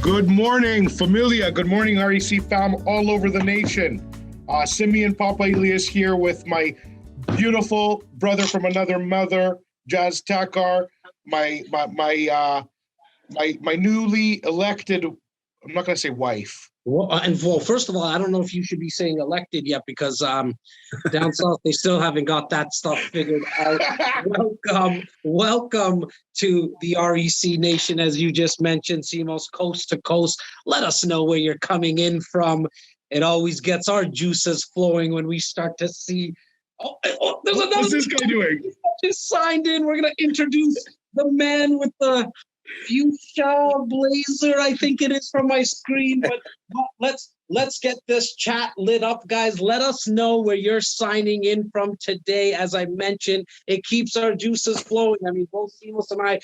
Good morning, familia. Good morning, REC fam all over the nation. Simeon Papailias here with my beautiful brother from another mother, Jas Takhar, my newly elected, I'm not going to say wife. Well, first of all, I don't know if you should be saying elected yet because down south they still haven't got that stuff figured out. Welcome to the REC Nation, as you just mentioned, Simos, coast to coast. Let us know where you're coming in from. It always gets our juices flowing when we start to see. There's another. What's this guy doing? Just signed in. We're gonna introduce the man with the fuchsia blazer, I think it is from my screen, but let's get this chat lit up, guys. Let us know where you're signing in from today. As I mentioned, it keeps our juices flowing. I mean, both Simos and I,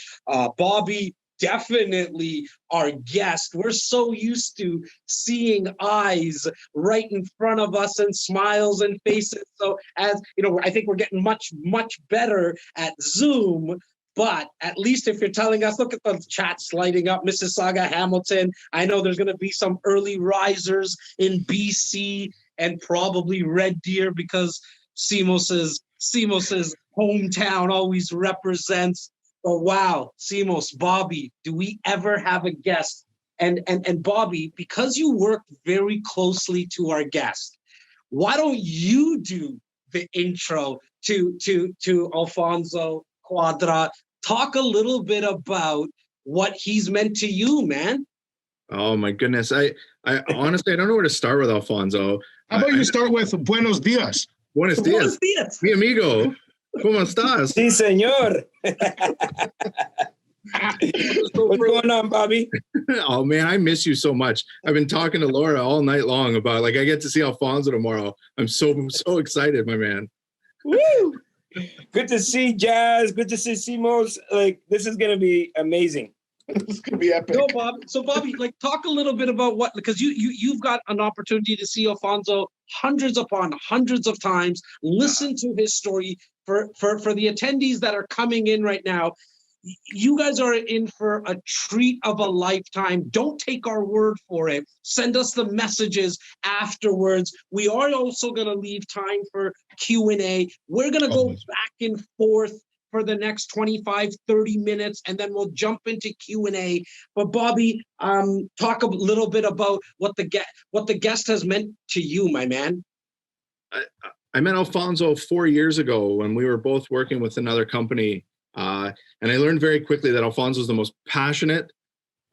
Bobby, definitely our guest. We're so used to seeing eyes right in front of us and smiles and faces. So as you know, I think we're getting much better at Zoom. But at least if you're telling us, look at the chats lighting up, Mississauga, Hamilton. I know there's going to be some early risers in BC and probably Red Deer because Simos's hometown always represents. Oh, wow, Simos, Bobby, do we ever have a guest? And Bobby, because you work very closely to our guest, why don't you do the intro to Alfonso Cuadra? Talk a little bit about what he's meant to you, man. Oh my goodness. I honestly, I don't know where to start with Alfonso. How about you start with buenos dias? Buenos dias. Mi amigo. ¿Cómo estás? Sí, señor. What's going on, Bobby? Oh man, I miss you so much. I've been talking to Laura all night long about I get to see Alfonso tomorrow. I'm so excited, my man. Woo! Good to see Jas. Good to see Simos. This is gonna be amazing. This is gonna be epic. No, Bob. So, Bobby, talk a little bit about what, because you've got an opportunity to see Alfonso hundreds upon hundreds of times. Listen to his story. For the attendees that are coming in right now, you guys are in for a treat of a lifetime. Don't take our word for it. Send us the messages afterwards. We are also going to leave time for Q&A. We're going to go back and forth for the next 25, 30 minutes, and then we'll jump into Q&A. But Bobby, talk a little bit about what the guest has meant to you, my man. I met Alfonso 4 years ago when we were both working with another company. And I learned very quickly that Alfonso is the most passionate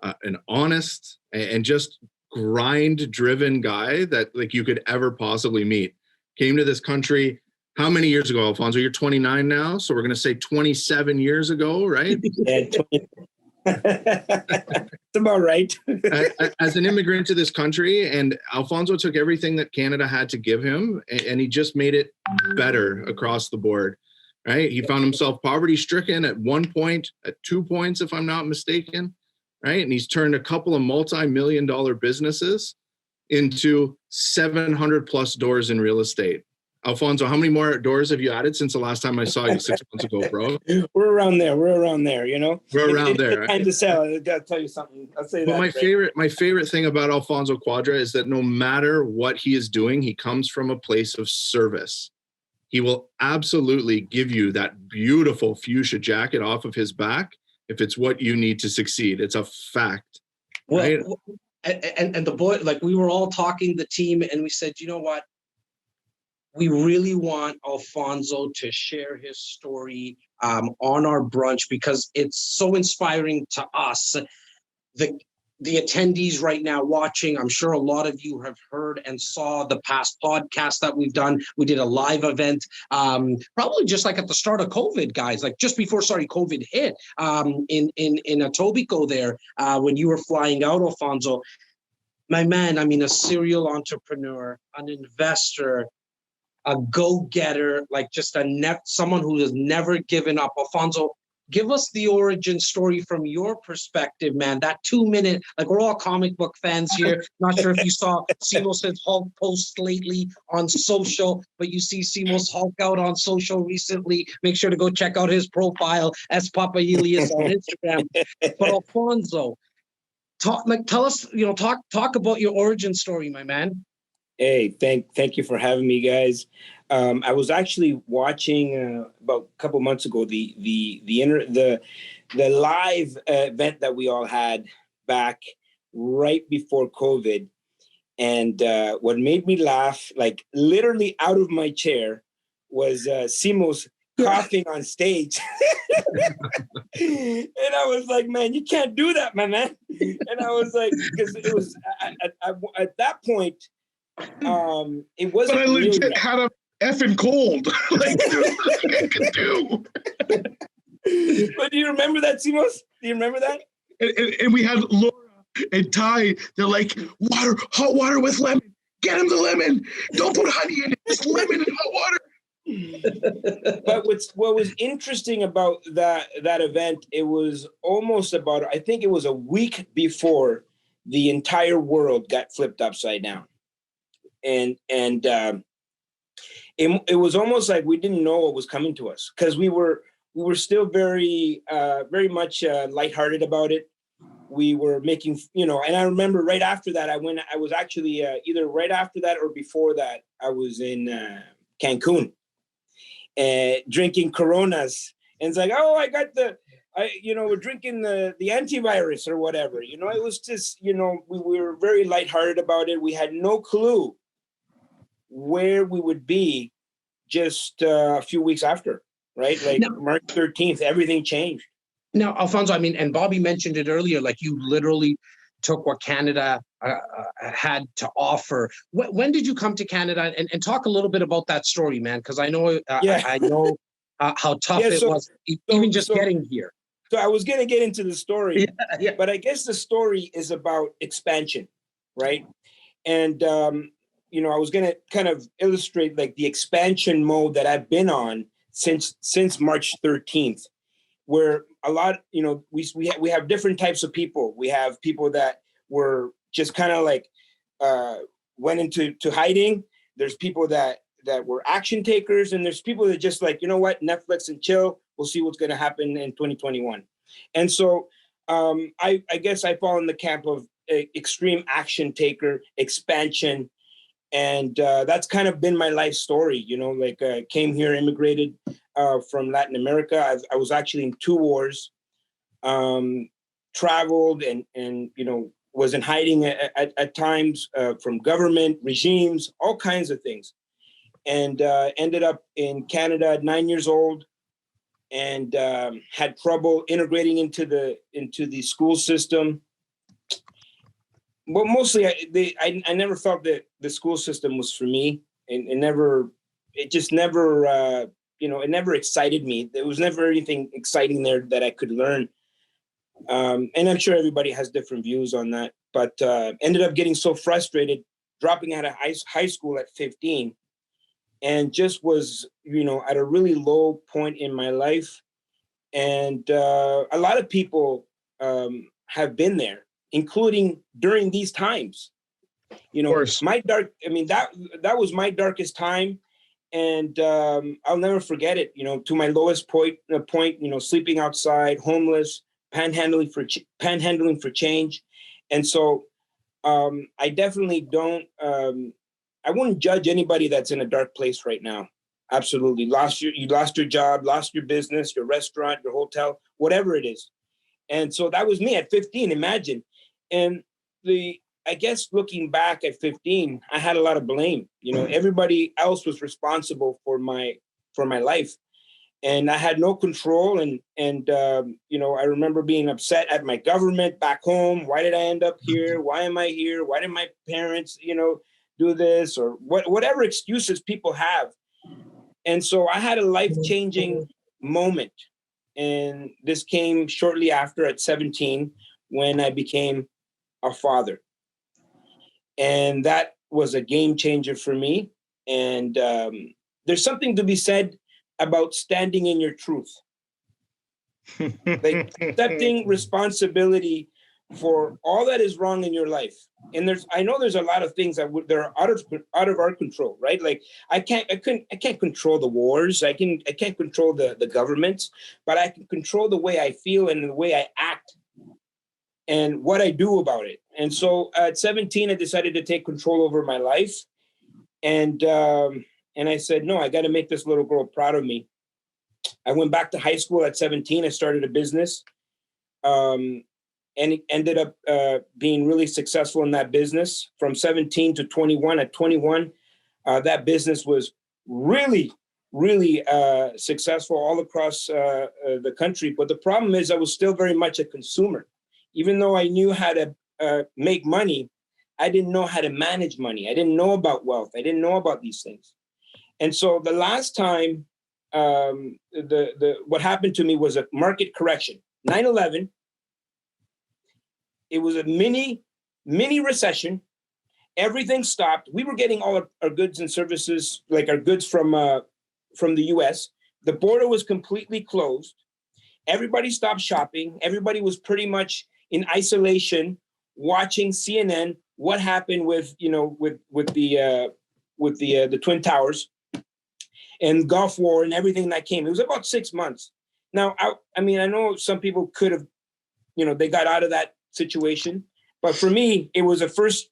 and honest and just grind-driven guy that you could ever possibly meet. Came to this country, how many years ago, Alfonso? You're 29 now, so we're going to say 27 years ago, right? Yeah, it's about right. As an immigrant to this country, and Alfonso took everything that Canada had to give him, and he just made it better across the board. Right, he found himself poverty-stricken at 1 point, at 2 points, if I'm not mistaken. Right, and he's turned a couple of multi-million-dollar businesses into 700 plus doors in real estate. Alfonso, how many more doors have you added since the last time I saw you 6 months ago, bro? We're around there. You know, we're around there. Time to sell. I gotta tell you something. I'll say but that. my favorite thing about Alfonso Cuadra is that no matter what he is doing, he comes from a place of service. He will absolutely give you that beautiful fuchsia jacket off of his back if it's what you need to succeed. It's a fact. Well, right? And the boy, we were all talking, the team, and we said, you know what? We really want Alfonso to share his story on our brunch because it's so inspiring to us. The attendees right now watching, I'm sure a lot of you have heard and saw the past podcast that we've done. We did a live event, probably just at the start of COVID, guys, just before COVID hit, in Etobicoke there, when you were flying out, Alfonso. My man, I mean, a serial entrepreneur, an investor, a go-getter, someone who has never given up. Alfonso, give us the origin story from your perspective, man. That 2 minute, we're all comic book fans here. Not sure if you saw Simos' Hulk post lately on social, but you see Simos Hulk out on social recently. Make sure to go check out his profile as Papailias on Instagram. But Alfonso, tell us, talk about your origin story, my man. Hey, thank you for having me, guys. I was actually watching about a couple months ago the live event that we all had back right before COVID, and what made me laugh, like literally out of my chair, was Simos coughing on stage. And I was like, man, you can't do that, my man. And I was like, because it was at that point, it wasn't. But I legit had a effing cold. Like, there's nothing I could do. But do you remember that, Simos? Do you remember that? And we had Laura and Ty. They're like, hot water with lemon. Get him the lemon. Don't put honey in it. Just lemon and hot water. But what was interesting about that event, it was almost about, I think it was a week before the entire world got flipped upside down. And it was almost like we didn't know what was coming to us, because we were still very much lighthearted about it. We were making, and I remember right after that, I was actually either right after that or before that, I was in Cancun, drinking Coronas, and it's like, oh, we're drinking the antivirus or whatever. It was just, we were very lighthearted about it. We had no clue where we would be just a few weeks after, right? Like March 13th, everything changed. Now, Alfonso, and Bobby mentioned it earlier, like you literally took what Canada had to offer. When did you come to Canada? And talk a little bit about that story, man, because I know I know how tough it was, even just getting here. So I was going to get into the story, yeah. But I guess the story is about expansion, right? And, I was going to kind of illustrate like the expansion mode that I've been on since March 13th, where a lot, we have different types of people. We have people that were just kind of like went into hiding. There's people that were action takers, and there's people that just like, you know what, Netflix and chill. We'll see what's going to happen in 2021. And so I guess I fall in the camp of extreme action taker, expansion. And that's kind of been my life story, came here, immigrated from Latin America. I was actually in 2 wars, traveled and was in hiding at times from government regimes, all kinds of things, and ended up in Canada at 9 years old, and had trouble integrating into the school system. Well, mostly I never felt that the school system was for me, and it never excited me. There was never anything exciting there that I could learn. And I'm sure everybody has different views on that, but ended up getting so frustrated, dropping out of high school at 15, and just was, at a really low point in my life. And a lot of people have been there, including during these times. That was my darkest time. And I'll never forget it, to my lowest point, sleeping outside, homeless, panhandling for change. And so I definitely don't, I wouldn't judge anybody that's in a dark place right now. Absolutely. You lost your job, lost your business, your restaurant, your hotel, whatever it is. And so that was me at 15, imagine. And I guess looking back at 15, I had a lot of blame. Everybody else was responsible for my life, and I had no control. And I remember being upset at my government back home. Why did I end up here? Why am I here? Why did my parents, do this, or whatever excuses people have? And so I had a life-changing moment, and this came shortly after at 17 when I became a father. And that was a game changer for me. And there's something to be said about standing in your truth, like accepting responsibility for all that is wrong in your life. And I know there's a lot of things that are out of our control, right? Like I can't control the wars. I can't control the governments, but I can control the way I feel and the way I act. and what I do about it. And so at 17, I decided to take control over my life. And I said, no, I got to make this little girl proud of me. I went back to high school at 17. I started a business, and it ended up being really successful in that business from 17 to 21. At 21, that business was really, really successful all across the country. But the problem is I was still very much a consumer. Even though I knew how to make money, I didn't know how to manage money. I didn't know about wealth. I didn't know about these things. And so the last time what happened to me was a market correction. 9/11. It was a mini recession. Everything stopped. We were getting all our goods and services, like our goods from the US. The border was completely closed. Everybody stopped shopping. Everybody was pretty much in isolation, watching CNN. What happened with the Twin Towers and Gulf War and everything that came. It was about 6 months. Now, I know some people could have, they got out of that situation. But for me, it was a first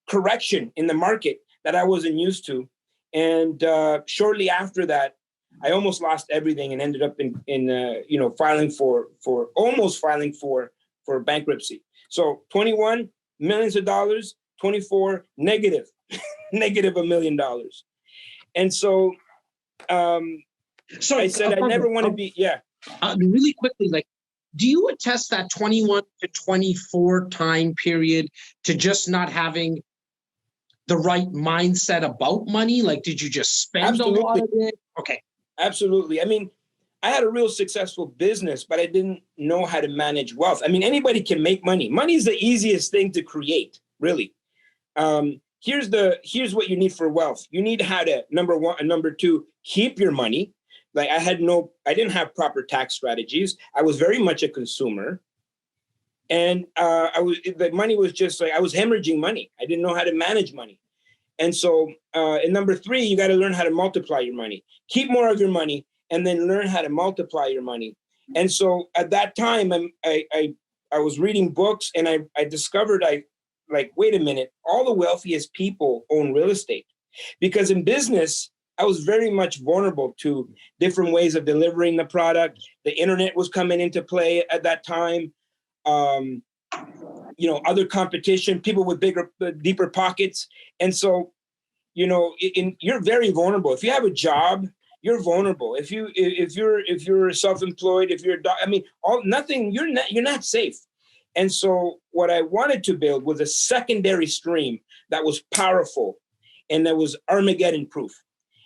correction in the market that I wasn't used to. And shortly after that, I almost lost everything and ended up almost filing for bankruptcy. So 21, millions of dollars, 24, negative $1 million. And so I said, I never want to be, really quickly, do you attest that 21 to 24 time period to just not having the right mindset about money? Did you just spend a lot of it? Okay. Absolutely. I had a real successful business, but I didn't know how to manage wealth. Anybody can make money. Money is the easiest thing to create, really. Here's what you need for wealth. You need how to, number one, and number two, keep your money. I didn't have proper tax strategies. I was very much a consumer. And the money was just I was hemorrhaging money. I didn't know how to manage money. And so, and number three, you got to learn how to multiply your money. Keep more of your money and then learn how to multiply your money. And so at that time, I was reading books and I discovered wait a minute, all the wealthiest people own real estate. Because in business, I was very much vulnerable to different ways of delivering the product. The internet was coming into play at that time. Other competition, people with deeper pockets. And so, you're very vulnerable. If you have a job, you're vulnerable. If you're self-employed, if you're you're not safe. And so what I wanted to build was a secondary stream that was powerful and that was Armageddon proof.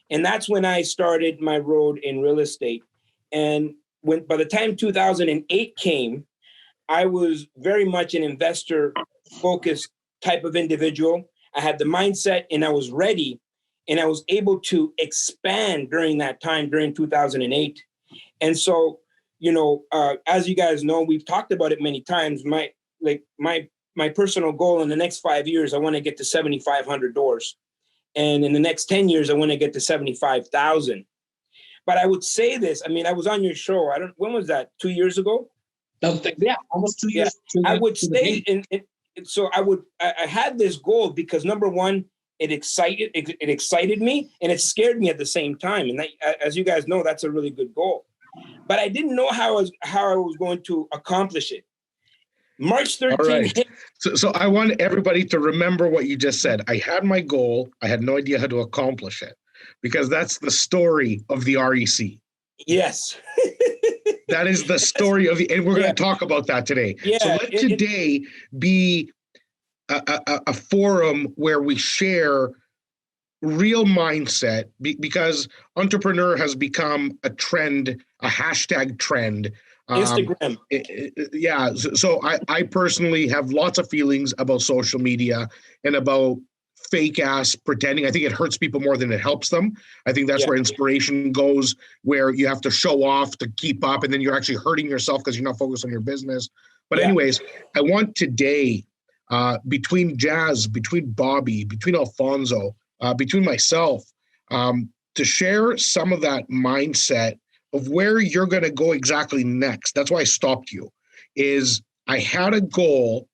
And that's when I started my road in real estate. And by the time 2008 came, I was very much an investor-focused type of individual. I had the mindset and I was ready, and I was able to expand during that time, during 2008. And so, as you guys know, we've talked about it many times. My personal goal in the next 5 years, I want to get to 7,500 doors. And in the next 10 years, I want to get to 75,000. But I would say this, I was on your show. When was that? 2 years ago? Yeah, almost 2 years. Yeah. I would stay so I had this goal because number one, it excited me and it scared me at the same time. And as you guys know, that's a really good goal. But I didn't know how I was going to accomplish it. March 13th. All right. So I want everybody to remember what you just said. I had my goal. I had no idea how to accomplish it, because that's the story of the REC. Yes. That is the story of and we're going to talk about that today. Yeah, so let today be a forum where we share real mindset, because entrepreneur has become a trend, a hashtag trend. Instagram. So I personally have lots of feelings about social media and about fake ass pretending. I think it hurts people more than it helps them. I think that's where inspiration goes, where you have to show off to keep up, and then you're actually hurting yourself because you're not focused on your business. But anyways, I want today, between Jas, between Bobby, between Alfonso, between myself, to share some of that mindset of where you're going to go exactly next. That's why I stopped you, is I had a goal.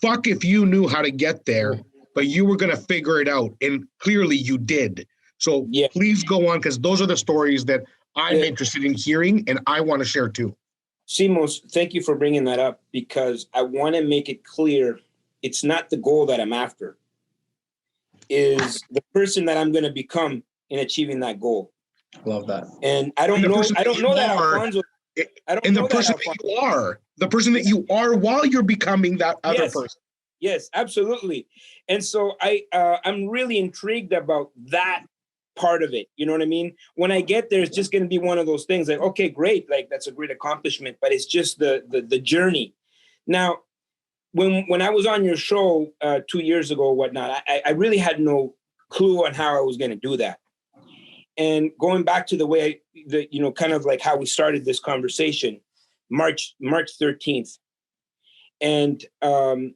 Fuck if you knew how to get there, but you were going to figure it out. And clearly you did. So please go on, because those are the stories that I'm interested in hearing and I want to share too. Simos, thank you for bringing that up, because I want to make it clear it's not the goal that I'm after. Is the person that I'm going to become in achieving that goal. Love that. And I don't know that Alfonso. And the person that you are, the person that you are while you're becoming that other person. Yes, absolutely. And so I'm really intrigued about that part of it. You know what I mean? When I get there, it's just going to be one of those things like, okay, great. Like, that's a great accomplishment, but it's just the journey. Now, when I was on your show 2 years ago or whatnot, I really had no clue on how I was going to do that. And going back to the way kind of like how we started this conversation, March 13th. And I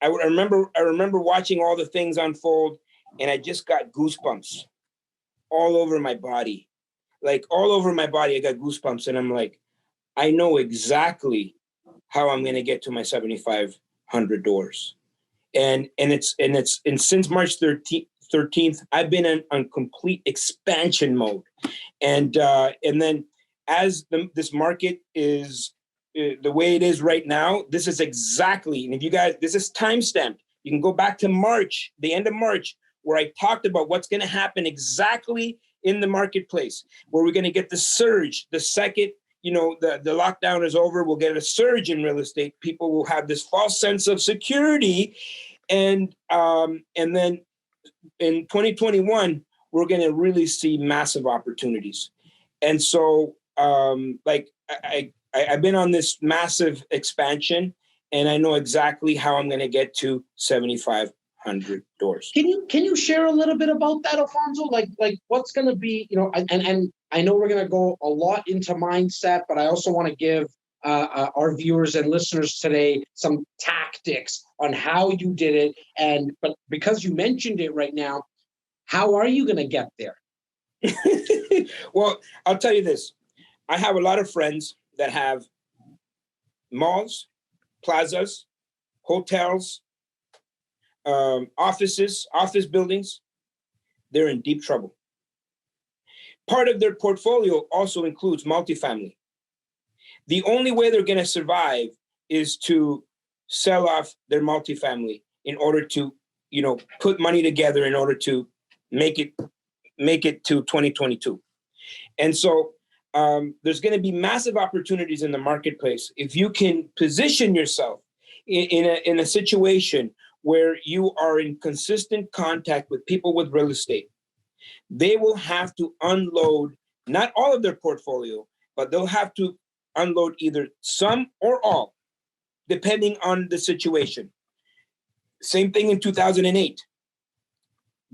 remember watching all the things unfold, and I just got goosebumps all over my body. Like, all over my body, I got goosebumps, and I'm like, I know exactly how I'm going to get to my 7,500 doors. And since March 13th, I've been on complete expansion mode. And then as this market is the way it is right now, this is exactly, and if you guys, this is timestamped. You can go back to March, the end of March, where I talked about what's going to happen exactly in the marketplace, where we're going to get the surge the second the lockdown is over. We'll get a surge in real estate. People will have this false sense of security. And then in 2021, we're going to really see massive opportunities. And so I've been on this massive expansion, and I know exactly how I'm going to get to 7,500 doors. Can you share a little bit about that, Alfonso? Like what's going to be, and I know we're going to go a lot into mindset, but I also want to give our viewers and listeners today some tactics on how you did it. But because you mentioned it right now, how are you going to get there? Well, I'll tell you this. I have a lot of friends that have malls, plazas, hotels, offices, office buildings. They're in deep trouble. Part of their portfolio also includes multifamily. The only way they're going to survive is to sell off their multifamily in order to, put money together in order to make it to 2022. And so there's going to be massive opportunities in the marketplace if you can position yourself in a situation where you are in consistent contact with people with real estate. They will have to unload not all of their portfolio, but they'll have to unload either some or all, depending on the situation. Same thing in 2008.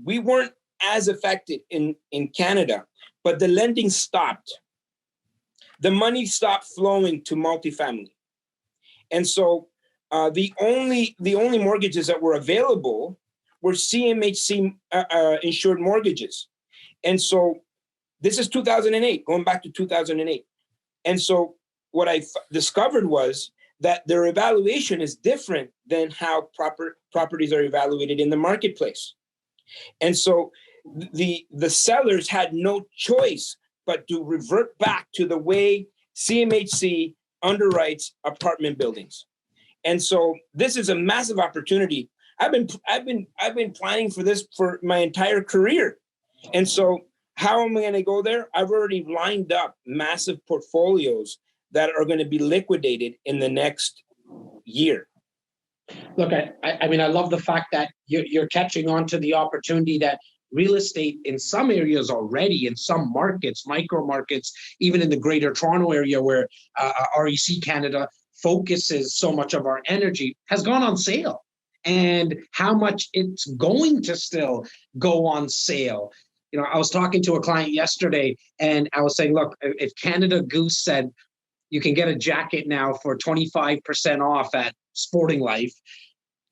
We weren't as affected in Canada, but the lending stopped. The money stopped flowing to multifamily. And so the only mortgages that were available were CMHC insured mortgages. And so this is 2008, going back to 2008. And so what I discovered was that their evaluation is different than how properties are evaluated in the marketplace. And so the sellers had no choice but to revert back to the way CMHC underwrites apartment buildings. And so this is a massive opportunity. I've been planning for this for my entire career. And so how am I going to go there? I've already lined up massive portfolios that are going to be liquidated in the next year. Look, I mean, I love the fact that you're catching on to the opportunity that real estate in some areas already, in some markets, micro markets, even in the Greater Toronto area where REC Canada focuses so much of our energy, has gone on sale, and how much it's going to still go on sale. I was talking to a client yesterday and I was saying, look, if Canada Goose said you can get a jacket now for 25% off at Sporting Life,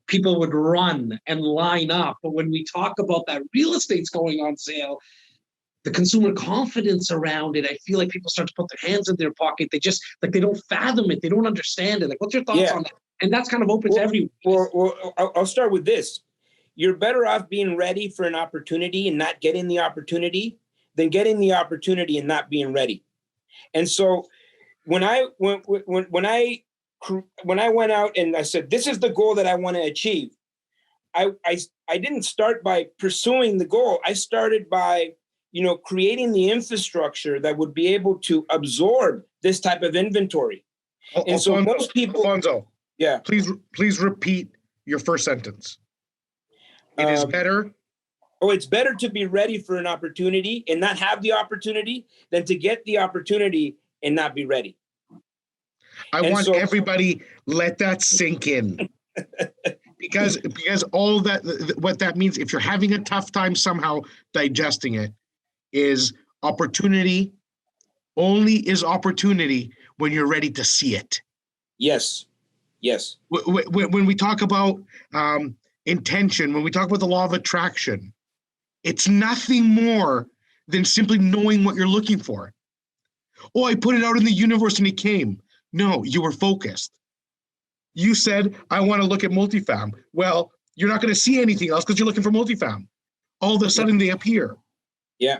people would run and line up. But when we talk about that real estate's going on sale, the consumer confidence around it. I feel like people start to put their hands in their pocket. They just like they don't fathom it. They don't understand it. Like, what's your thoughts on that? And that's kind of open to everyone. Well, I'll start with this. You're better off being ready for an opportunity and not getting the opportunity than getting the opportunity and not being ready. And so when I went out and I said, this is the goal that I want to achieve, I didn't start by pursuing the goal. I started by, creating the infrastructure that would be able to absorb this type of inventory. And so most people, Alfonso, yeah, please repeat your first sentence. It is better. It's better to be ready for an opportunity and not have the opportunity than to get the opportunity and not be ready. I want everybody let that sink in. because all that, what that means, if you're having a tough time somehow digesting it, is opportunity only is opportunity when you're ready to see it. Yes. When we talk about intention, when we talk about the law of attraction, it's nothing more than simply knowing what you're looking for. Oh, I put it out in the universe and it came. No, you were focused. You said, I want to look at multifam. Well, you're not going to see anything else because you're looking for multifam. All of a sudden they appear. Yeah.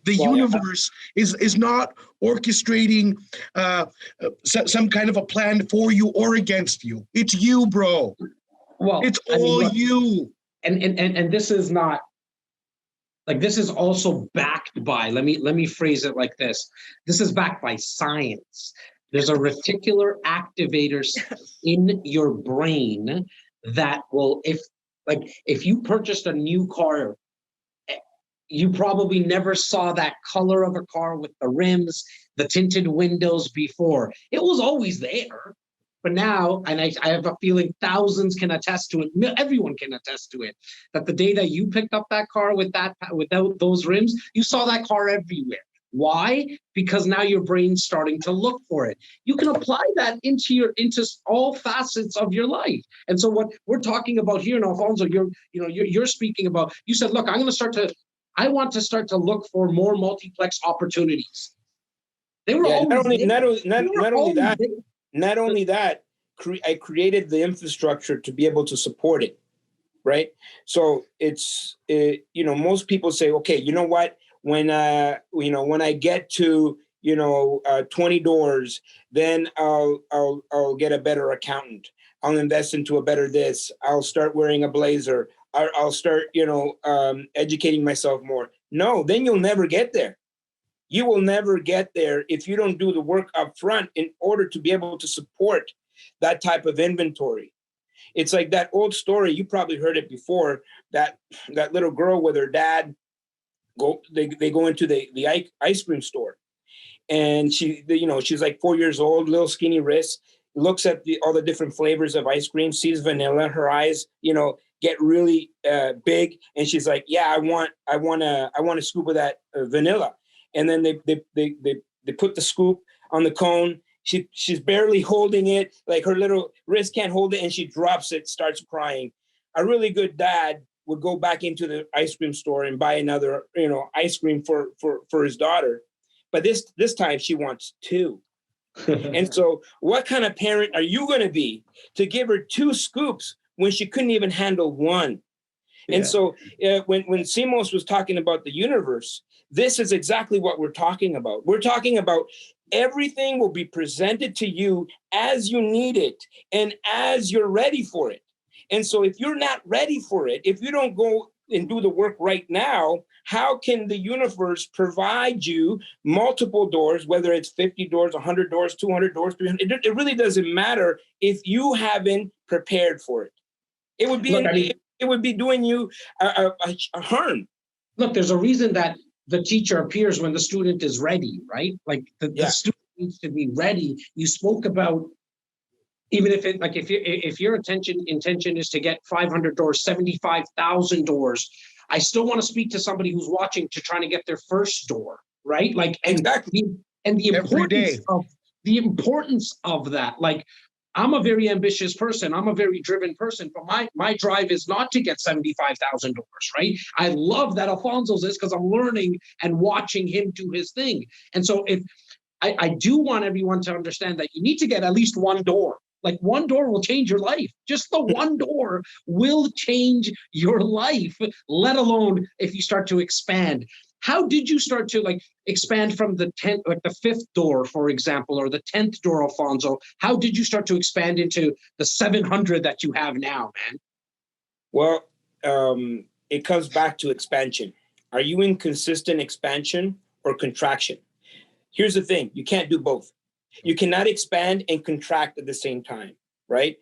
The universe is not orchestrating some kind of a plan for you or against you. It's you, bro. Well, it's all you. And this is not like, this is also backed by, let me phrase it like this. This is backed by science. There's a reticular activator in your brain that will, if you purchased a new car, you probably never saw that color of a car with the rims, the tinted windows before. It was always there. But now, and I have a feeling thousands can attest to it, everyone can attest to it, that the day that you picked up that car without those rims, you saw that car everywhere. Why? Because now your brain's starting to look for it. You can apply that into all facets of your life. And so what we're talking about here, and Alfonso, you're speaking about, you said, look, I want to start to look for more multiplex opportunities. They were not only that, I created the infrastructure to be able to support it, right? So most people say, okay, you know what? When I get to 20 doors, then I'll get a better accountant. I'll invest into a better this. I'll start wearing a blazer. I'll start educating myself more. No, then you'll never get there. You will never get there if you don't do the work up front in order to be able to support that type of inventory. It's like that old story. You probably heard it before. That little girl with her dad they go into the ice cream store, and she's like 4 years old, little skinny wrists, looks at all the different flavors of ice cream, sees vanilla, her eyes get really big, and she's like, yeah, I want a scoop of that vanilla. And then they put the scoop on the cone. She's barely holding it, like her little wrist can't hold it, and she drops it, starts crying. A really good dad would go back into the ice cream store and buy another, ice cream for his daughter. But this time she wants two. And so what kind of parent are you going to be to give her two scoops when she couldn't even handle one? Yeah. And so when Simos was talking about the universe, this is exactly what we're talking about. We're talking about everything will be presented to you as you need it and as you're ready for it. And so if you're not ready for it, if you don't go and do the work right now, how can the universe provide you multiple doors, whether it's 50 doors, 100 doors, 200 doors, 300? It really doesn't matter if you haven't prepared for it. It would be doing you a harm. Look, there's a reason that the teacher appears when the student is ready, right? Like the student needs to be ready. You spoke about, even if your intention is to get 500 doors, 75,000 doors, I still want to speak to somebody who's watching to try to get their first door, right? Like, exactly. And the importance of that. Like, I'm a very ambitious person. I'm a very driven person, but my drive is not to get $75,000, right? I love that Alfonso's is because I'm learning and watching him do his thing. And so if I do want everyone to understand that you need to get at least one door. Like one door will change your life. Just the one door will change your life, let alone if you start to expand. How did you start to like expand from the 10th, like the 5th door, for example, or the 10th door, Alfonso? How did you start to expand into the 700 that you have now, man? Well, it comes back to expansion. Are you in consistent expansion or contraction? Here's the thing, you can't do both. You cannot expand and contract at the same time, right?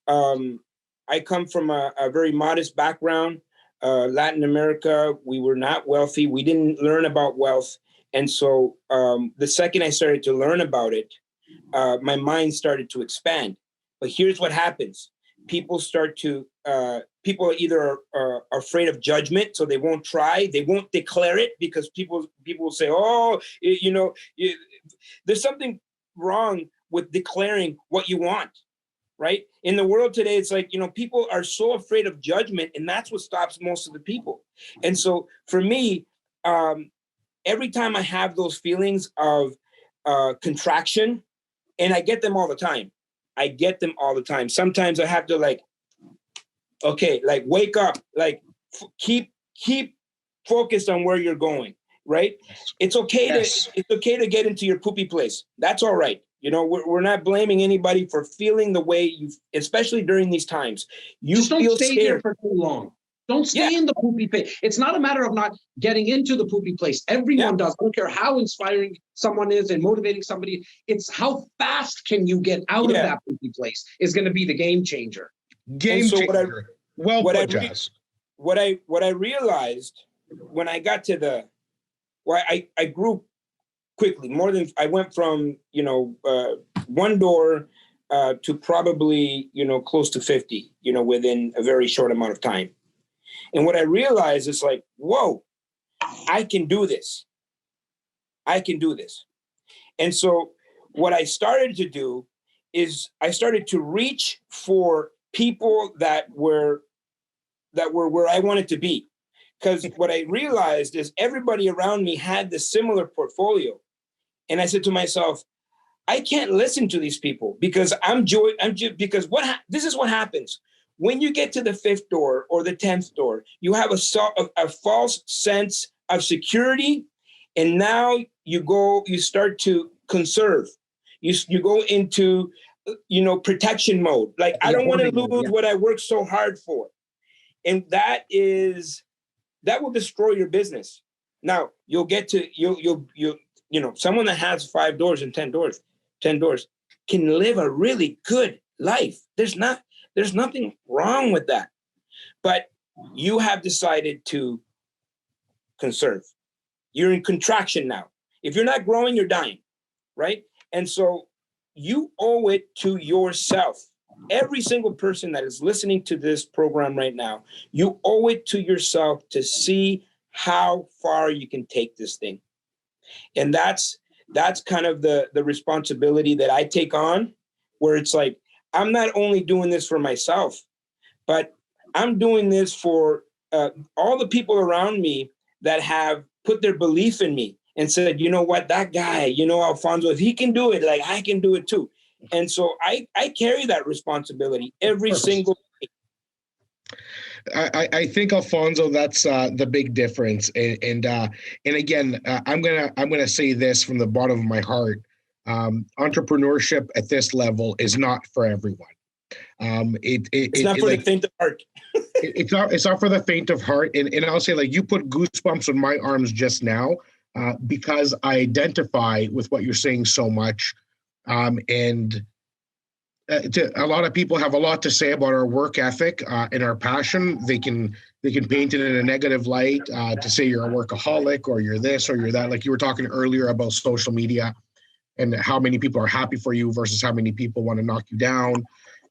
I come from a very modest background. Latin America, we were not wealthy. We didn't learn about wealth. And so the second I started to learn about it, my mind started to expand. But here's what happens. People people either are afraid of judgment, so they won't try. They won't declare it because people will say, oh, there's something wrong with declaring what you want, right? In the world today, it's like, people are so afraid of judgment, and that's what stops most of the people. And so for me, every time I have those feelings of contraction, and I get them all the time. Sometimes I have to wake up, keep focused on where you're going, right? It's okay to get into your poopy place. That's all right. We're not blaming anybody for feeling the way especially during these times. Just don't feel stay scared there for too long. Don't stay in the poopy place. It's not a matter of not getting into the poopy place. Everyone does. I don't care how inspiring someone is and motivating somebody. It's how fast can you get out of that poopy place is going to be the game changer. Game changer. Jas. What I realized when I got to I grew quickly. I went from one door to probably close to 50 within a very short amount of time. And what I realized is like, whoa, I can do this. And so what I started to do is I started to reach for people that were where I wanted to be. Because what I realized is everybody around me had the similar portfolio. And I said to myself, I can't listen to these people because this is what happens. When you get to the 5th door or the 10th door, you have a false sense of security. And now you start to conserve. You go into, protection mode. Like, I don't want to lose what I worked so hard for. And that will destroy your business. Now you'll get to, someone that has 5 doors and 10 doors can live a really good life. There's nothing wrong with that. But you have decided to conserve. You're in contraction now. If you're not growing, you're dying, right? And so you owe it to yourself. Every single person that is listening to this program right now, you owe it to yourself to see how far you can take this thing. And that's kind of the responsibility that I take on, where it's like, I'm not only doing this for myself, but I'm doing this for all the people around me that have put their belief in me and said, you know what, that guy, Alfonso, if he can do it, like I can do it too. And so I carry that responsibility every single day. I think, Alfonso, that's the big difference. And again, I'm gonna say this from the bottom of my heart. Entrepreneurship at this level is not for everyone. It's not for the faint of heart. It's not for the faint of heart. And I'll say, like, you put goosebumps on my arms just now because I identify with what you're saying so much. A lot of people have a lot to say about our work ethic and our passion. They can paint it in a negative light to say you're a workaholic or you're this or you're that. Like you were talking earlier about social media and how many people are happy for you versus how many people want to knock you down.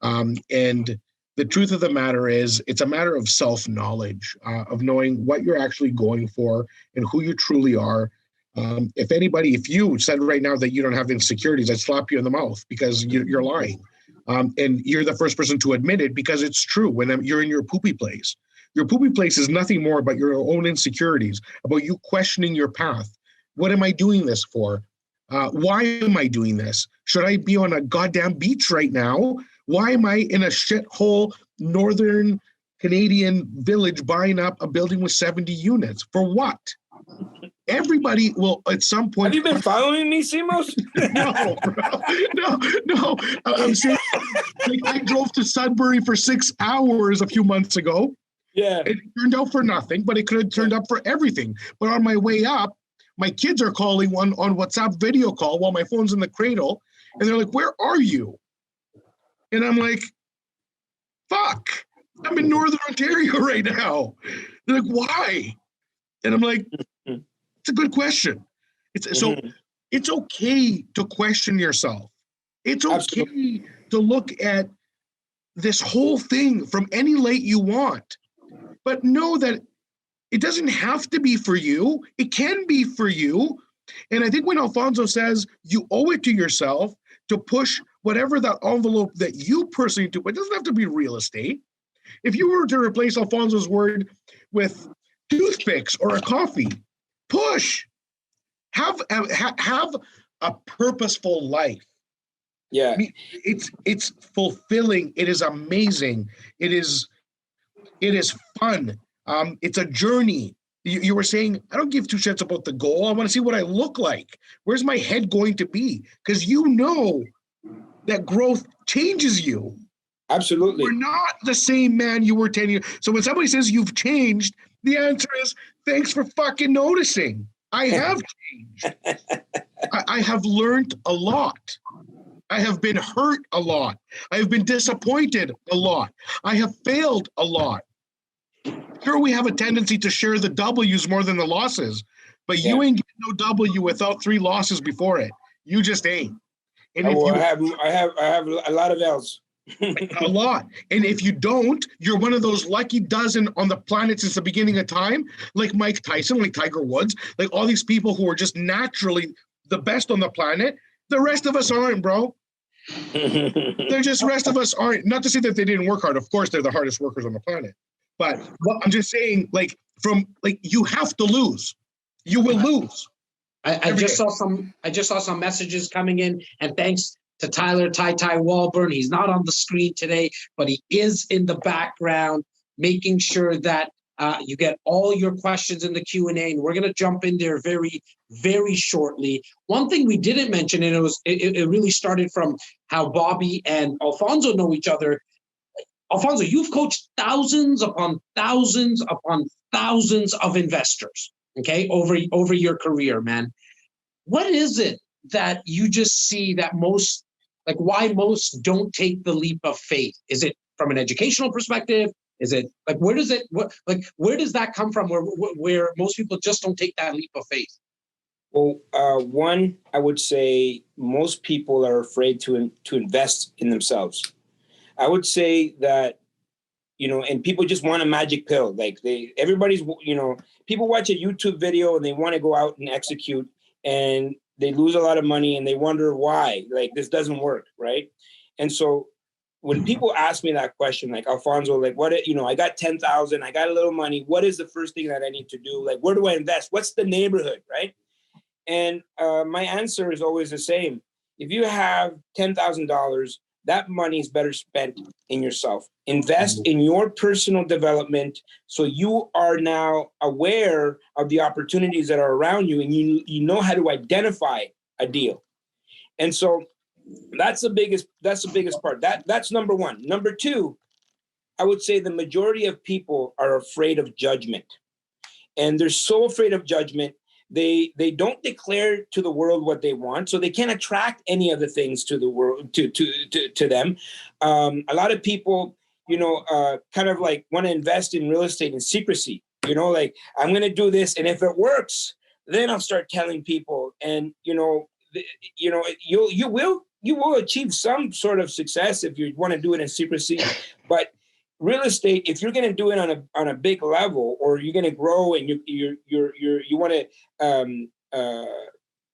And the truth of the matter is, it's a matter of self-knowledge, of knowing what you're actually going for and who you truly are. If you said right now that you don't have insecurities, I'd slap you in the mouth because you're lying. And you're the first person to admit it because it's true. When you're in your poopy place, your poopy place is nothing more but your own insecurities, about you questioning your path. What am I doing this for? Why am I doing this? Should I be on a goddamn beach right now? Why am I in a shithole northern Canadian village buying up a building with 70 units? For what? Everybody will at some point. Have you been following me, Simos? No, bro. No. I'm saying, like, I drove to Sudbury for 6 hours a few months ago. Yeah. It turned out for nothing, but it could have turned up for everything. But on my way up, my kids are calling on WhatsApp video call while my phone's in the cradle. And they're like, where are you? And I'm like, fuck, I'm in Northern Ontario right now. They're like, why? And I'm like, it's a good question. So it's okay to question yourself. It's okay Absolutely. to look at this whole thing from any light you want, but know that it doesn't have to be for you. It can be for you. And I think when Alfonso says you owe it to yourself to push whatever that envelope that you personally do, it doesn't have to be real estate. If you were to replace Alfonso's word with toothpicks or a coffee, push. Have a purposeful life. Yeah. I mean, it's fulfilling. It is amazing. It is fun. It's a journey. You were saying, I don't give two shits about the goal. I want to see what I look like. Where's my head going to be? Because you know that growth changes you. Absolutely. You're not the same man you were 10 years. So when somebody says you've changed, the answer is, thanks for fucking noticing. I have changed. I have learned a lot. I have been hurt a lot. I have been disappointed a lot. I have failed a lot. Sure, we have a tendency to share the W's more than the losses, but you ain't getting no W without 3 losses before it. You just ain't. And I have a lot of L's. A lot. And if you don't, you're one of those lucky dozen on the planet since the beginning of time, like Mike Tyson, like Tiger Woods, like all these people who are just naturally the best on the planet. The rest of us aren't, bro. They're just, rest of us aren't. Not to say that they didn't work hard. Of course, they're the hardest workers on the planet. But I'm just saying, you have to lose. You will lose. I just saw some messages coming in, and thanks to Tyler Ty Walbourne. He's not on the screen today, but he is in the background, making sure that you get all your questions in the Q&A, and we're going to jump in there very, very shortly. One thing we didn't mention, and it really started from how Bobby and Alfonso know each other. Alfonso, you've coached thousands upon thousands upon thousands of investors, okay, over your career, man. What is it that you just see that why most don't take the leap of faith? Is it from an educational perspective? Is it where does that come from where most people just don't take that leap of faith? Well, one, I would say most people are afraid to invest in themselves. I would say that, and people just want a magic pill. People watch a YouTube video and they want to go out and execute, and they lose a lot of money and they wonder why, this doesn't work, right? And so when people ask me that question, like, Alfonso, what, I got 10,000, I got a little money. What is the first thing that I need to do? Where do I invest? What's the neighborhood, right? And my answer is always the same. If you have $10,000, that money is better spent in yourself. Invest in your personal development so you are now aware of the opportunities that are around you, and you know how to identify a deal. And so that's the biggest part. That's number one. Number two, I would say the majority of people are afraid of judgment. And they're so afraid of judgment, they don't declare to the world what they want, so they can't attract any of the things to the world to them. A lot of people, kind of want to invest in real estate in secrecy. I'm going to do this, and if it works, then I'll start telling people. And you will achieve some sort of success if you want to do it in secrecy, but real estate, if you're going to do it on a big level, or you're going to grow and you want to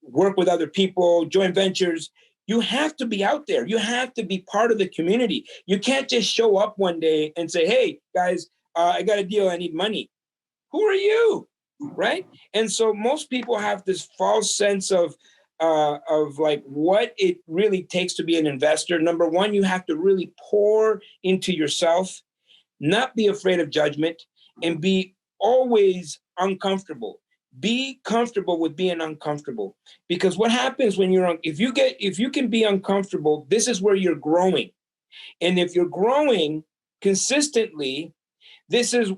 work with other people, joint ventures, You have to be out there. You have to be part of the community. You can't just show up one day and say, hey, guys, I got a deal. I need money. Who are you? Right? And so most people have this false sense of like what it really takes to be an investor. Number one, you have to really pour into yourself, not be afraid of judgment, and be always uncomfortable. Be comfortable with being uncomfortable, because what happens when if you can be uncomfortable, this is where you're growing. And if you're growing consistently, this is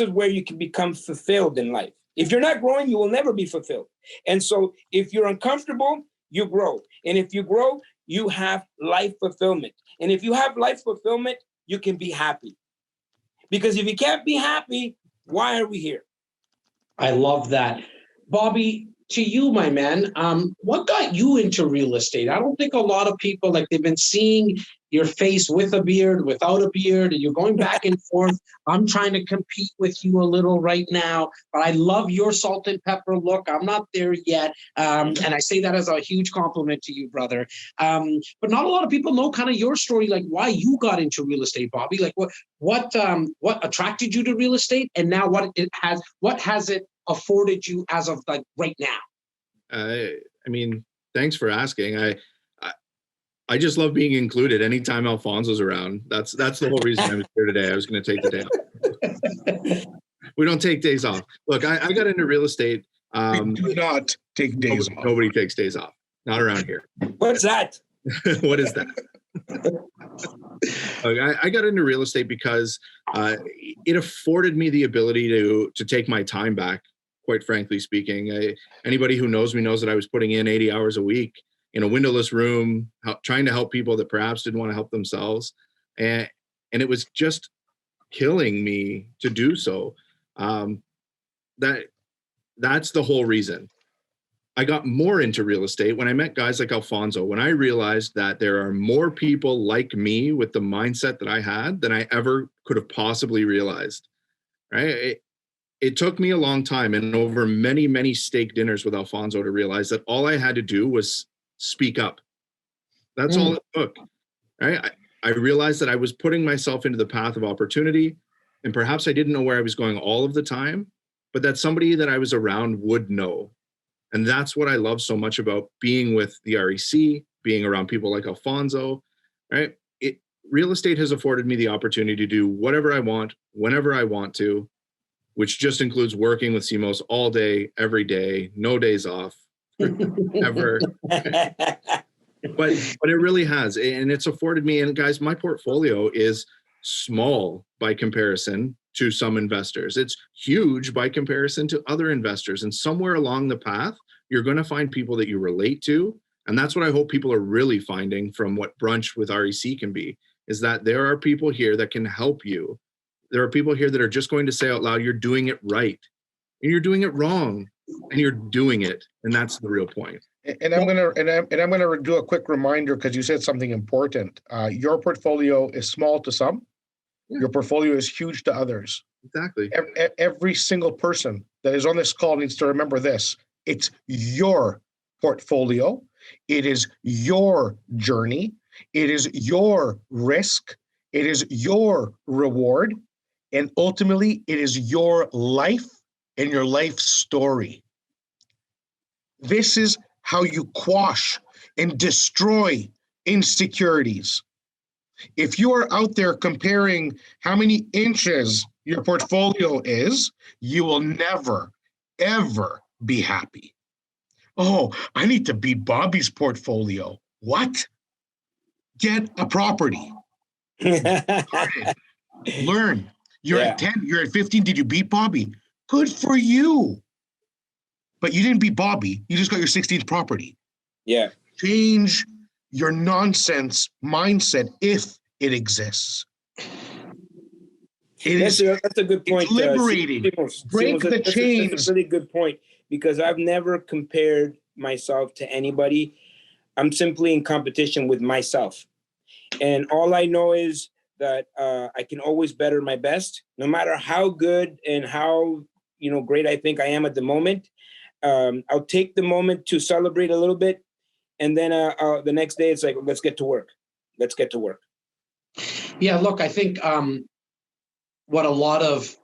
where you can become fulfilled in life. If you're not growing, you will never be fulfilled. And so if you're uncomfortable, you grow. And if you grow, you have life fulfillment. And if you have life fulfillment, you can be happy. Because if you can't be happy, why are we here? I love that. Bobby, to you, my man, what got you into real estate? I don't think a lot of people, like, they've been seeing your face with a beard, without a beard, and you're going back and forth. I'm trying to compete with you a little right now, but I love your salt and pepper look. I'm not there yet. And I say that as a huge compliment to you, brother. But not a lot of people know kind of your story, like why you got into real estate, Bobby. Like what attracted you to real estate, and now what has it afforded you as of like right now? I mean, thanks for asking. I just love being included anytime Alfonso's around. That's the whole reason I was here today. I was going to take the day off. We don't take days off. Look, I got into real estate. We do not take days off. Nobody takes days off. Not around here. What's that? What is that? I got into real estate because it afforded me the ability to take my time back, quite frankly speaking. Anybody who knows me knows that I was putting in 80 hours a week in a windowless room, trying to help people that perhaps didn't want to help themselves. And it was just killing me to do so. That's the whole reason. I got more into real estate when I met guys like Alfonso, when I realized that there are more people like me with the mindset that I had than I ever could have possibly realized, right? It took me a long time and over many, many steak dinners with Alfonso to realize that all I had to do was speak up. That's all it took, right? I realized that I was putting myself into the path of opportunity, and perhaps I didn't know where I was going all of the time, but that somebody that I was around would know. And that's what I love so much about being with the REC, being around people like Alfonso, right? Real estate has afforded me the opportunity to do whatever I want, whenever I want to, which just includes working with Simos all day, every day, no days off, ever. But it really has, and it's afforded me. And guys, my portfolio is small by comparison to some investors. It's huge by comparison to other investors. And somewhere along the path, you're going to find people that you relate to. And that's what I hope people are really finding from what Brunch with REC can be, is that there are people here that can help you. There are people here that are just going to say out loud, you're doing it right and you're doing it wrong and you're doing it. And that's the real point. And I'm gonna do a quick reminder, because you said something important. Your portfolio is small to some. Yeah. Your portfolio is huge to others. Exactly. Every single person that is on this call needs to remember this. It's your portfolio. It is your journey. It is your risk. It is your reward. And ultimately, it is your life and your life story. This is how you quash and destroy insecurities. If you are out there comparing how many inches your portfolio is, you will never, ever be happy. Oh, I need to beat Bobby's portfolio. What? Get a property. Learn. You're at 10, you're at 15. Did you beat Bobby? Good for you. But you didn't beat Bobby. You just got your 16th property. Yeah. Change your nonsense mindset if it exists. That's a good point. It's liberating. Break the chains. That's a really good point, because I've never compared myself to anybody. I'm simply in competition with myself. And all I know is that I can always better my best, no matter how good and how great I think I am at the moment. I'll take the moment to celebrate a little bit, And then the next day it's like, let's get to work. Let's get to work. Yeah, look, I think what a lot of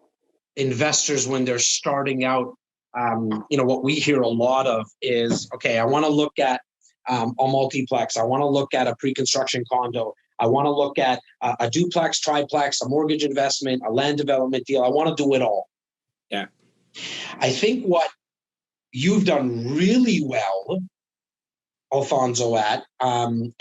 investors, when they're starting out, what we hear a lot of is, okay, I want to look at a multiplex. I want to look at a pre-construction condo. I want to look at a duplex, triplex, a mortgage investment, a land development deal. I want to do it all. Yeah. I think what you've done really well, Alfonso, at and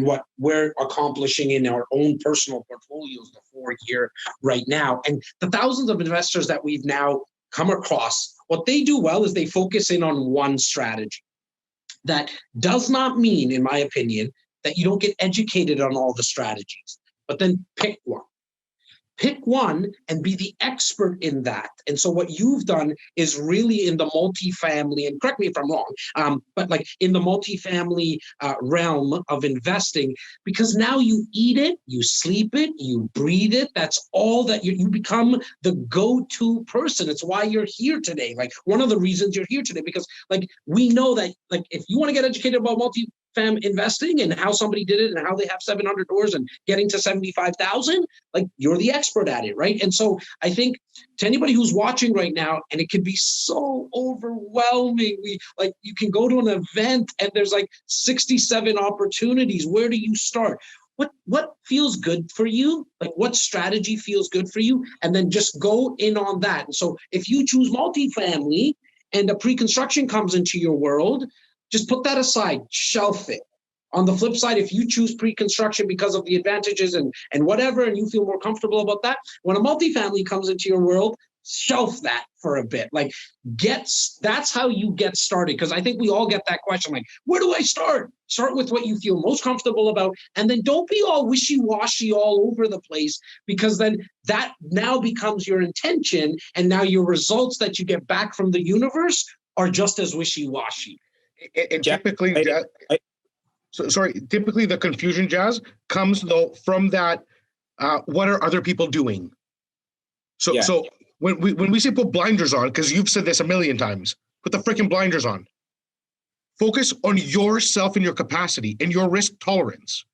what we're accomplishing in our own personal portfolios before here right now, and the thousands of investors that we've now come across, what they do well is they focus in on one strategy. That does not mean, in my opinion, that you don't get educated on all the strategies, but then pick one. Pick one and be the expert in that. And so what you've done is really in the multifamily, and correct me if I'm wrong, but like in the multifamily realm of investing, because now you eat it, you sleep it, you breathe it. That's all that you become the go-to person. It's why you're here today. Like one of the reasons you're here today, because like we know that like if you want to get educated about multifam investing and how somebody did it and how they have 700 doors and getting to 75,000, like you're the expert at it, right? And so I think to anybody who's watching right now, and it can be so overwhelming, like you can go to an event and there's like 67 opportunities. Where do you start? What feels good for you? Like what strategy feels good for you? And then just go in on that. And so if you choose multifamily and a pre-construction comes into your world, just put that aside, shelf it. On the flip side, if you choose pre-construction because of the advantages and whatever, and you feel more comfortable about that, when a multifamily comes into your world, shelf that for a bit. Like that's how you get started. Because I think we all get that question, like, where do I start? Start with what you feel most comfortable about. And then don't be all wishy-washy all over the place, because then that now becomes your intention. And now your results that you get back from the universe are just as wishy-washy. And typically, typically the confusion, Jas, comes though from that. What are other people doing? So when we say put blinders on, because you've said this a million times, put the freaking blinders on. Focus on yourself and your capacity and your risk tolerance.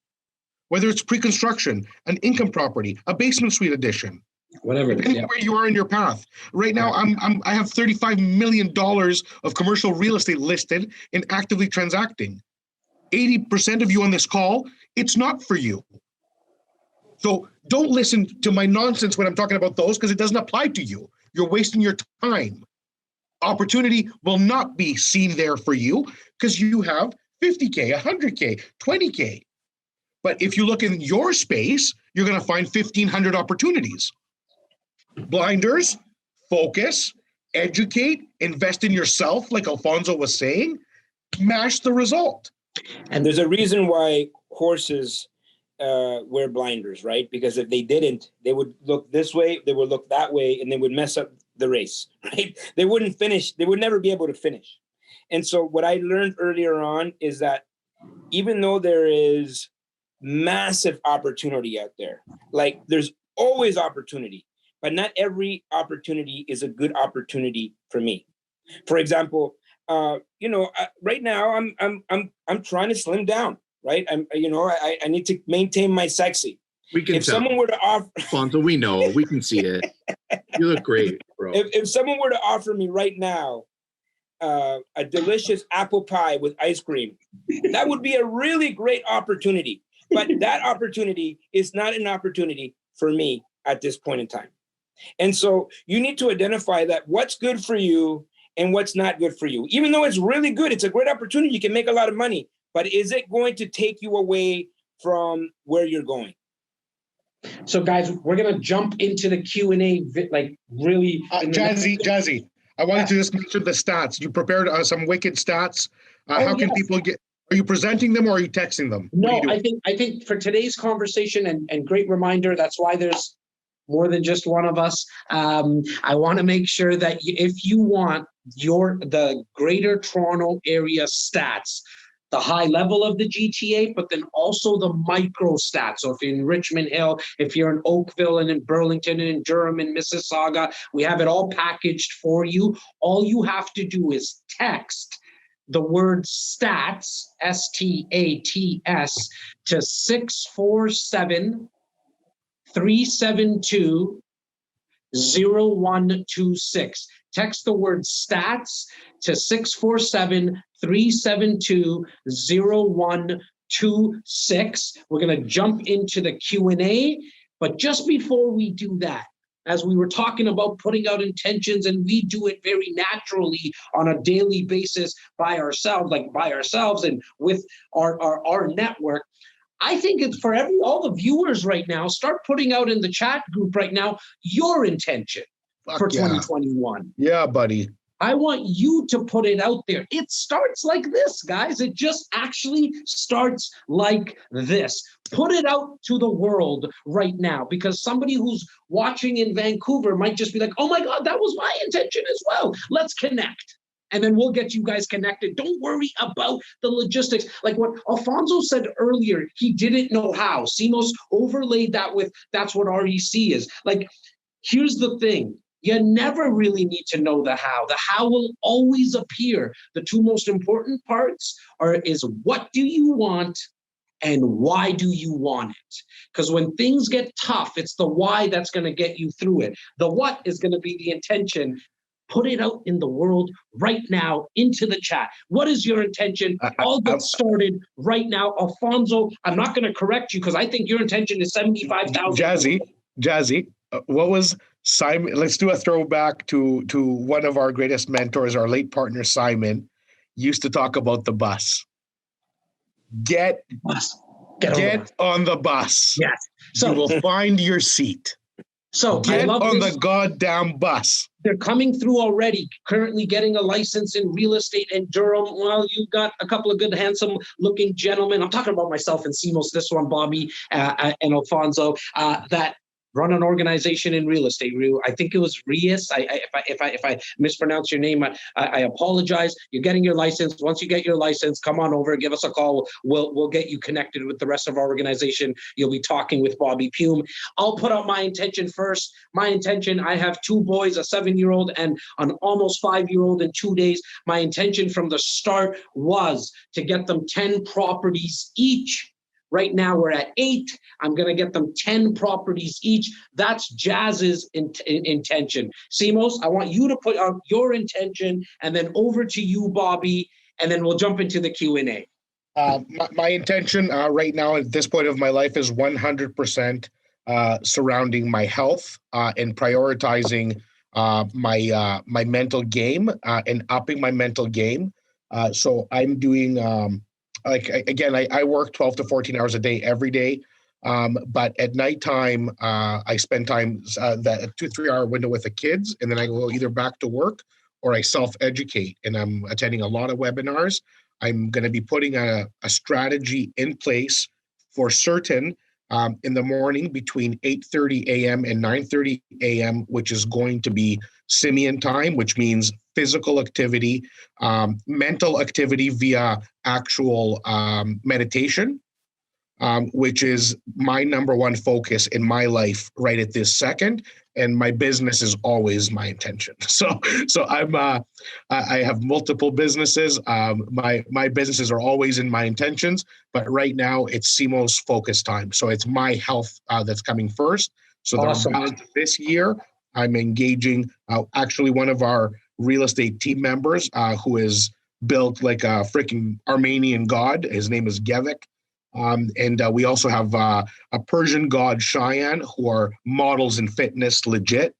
Whether it's pre-construction, an income property, a basement suite addition. Whatever it is, Depending where you are in your path. Right now, I have $35 million of commercial real estate listed and actively transacting. 80% of you on this call, it's not for you. So don't listen to my nonsense when I'm talking about those, because it doesn't apply to you. You're wasting your time. Opportunity will not be seen there for you because you have 50K, 100K, 20K. But if you look in your space, you're going to find 1,500 opportunities. Blinders, focus, educate, invest in yourself, like Alfonso was saying, mash the result. And there's a reason why horses wear blinders, right? Because if they didn't, they would look this way, they would look that way, and they would mess up the race, right? They wouldn't finish. They would never be able to finish. And so what I learned earlier on is that even though there is massive opportunity out there, like there's always opportunity, but not every opportunity is a good opportunity for me. For example, right now I'm trying to slim down, right? I need to maintain my sexy. We can if tell. Someone were to offer, Alfonso, we know, we can see it. You look great, bro. If someone were to offer me right now a delicious apple pie with ice cream, that would be a really great opportunity. But that opportunity is not an opportunity for me at this point in time. And so you need to identify that what's good for you and what's not good for you. Even though it's really good, it's a great opportunity, you can make a lot of money, but is it going to take you away from where you're going? So guys, we're going to jump into the Q&A, like really. Jazzy, I wanted to just mention the stats. You prepared some wicked stats. How can people get, are you presenting them or are you texting them? No, I think for today's conversation and great reminder, that's why there's more than just one of us. I want to make sure that if you want the Greater Toronto Area stats, the high level of the GTA, but then also the micro stats. So if you're in Richmond Hill, if you're in Oakville and in Burlington and in Durham and Mississauga, we have it all packaged for you. All you have to do is text the word stats, STATS, to 647-372-0126. Text the word stats to 647-372-0126. We're going to jump into the Q&A, but just before we do that, as we were talking about putting out intentions, and we do it very naturally on a daily basis by ourselves and with our network. I think it's for all the viewers right now, start putting out in the chat group right now your intention for 2021. Yeah, buddy. I want you to put it out there. It starts like this, guys. It just actually starts like this. Put it out to the world right now, because somebody who's watching in Vancouver might just be like, oh my God, that was my intention as well. Let's connect. And then we'll get you guys connected. Don't worry about the logistics. Like what Alfonso said earlier, he didn't know how. Simos overlaid that with, that's what REC is. Like, here's the thing. You never really need to know the how. The how will always appear. The two most important parts is what do you want and why do you want it? Because when things get tough, it's the why that's going to get you through it. The what is going to be the intention. Put it out in the world right now into the chat. What is your intention? I'll get started right now. Alfonso, I'm not going to correct you because I think your intention is 75,000. Jazzy, what was Simon? Let's do a throwback to one of our greatest mentors, our late partner, Simon, used to talk about the bus. Get on the bus. Yes. So you will find your seat. So get on the goddamn bus. They're coming through already, currently getting a license in real estate in Durham. Well, you've got a couple of good, handsome-looking gentlemen. I'm talking about myself and Simos, this one, Bobby and Alfonso, that run an organization in real estate. I think it was Rias. If I mispronounce your name, I apologize. You're getting your license. Once you get your license, come on over, give us a call. We'll get you connected with the rest of our organization. You'll be talking with Bobby Puim. I'll put out my intention first. My intention, I have two boys, a 7-year-old and an almost 5-year-old in 2 days. My intention from the start was to get them 10 properties each. Right now we're at 8. I'm going to get them 10 properties each. That's Jas's intention. Simos, I want you to put out your intention, and then over to you, Bobby, and then we'll jump into the Q&A. My intention right now at this point of my life is 100% surrounding my health and prioritizing my mental game and upping my mental game. So I'm doing... I work 12 to 14 hours a day every day. But at nighttime, I spend time that 2-3 hour window with the kids, and then I go either back to work or I self-educate. And I'm attending a lot of webinars. I'm going to be putting a strategy in place for certain in the morning between 8:30 a.m. and 9:30 a.m., which is going to be Simeon time, which means physical activity, mental activity via actual meditation, which is my number one focus in my life right at this second. And my business is always my intention. So I have multiple businesses. My businesses are always in my intentions, but right now it's Simos focus time. So it's my health that's coming first. So awesome. This year I'm engaging actually one of our real estate team members who is built like a freaking Armenian god. His name is Gevik. And we also have a Persian god, Cheyenne, who are models in fitness, legit.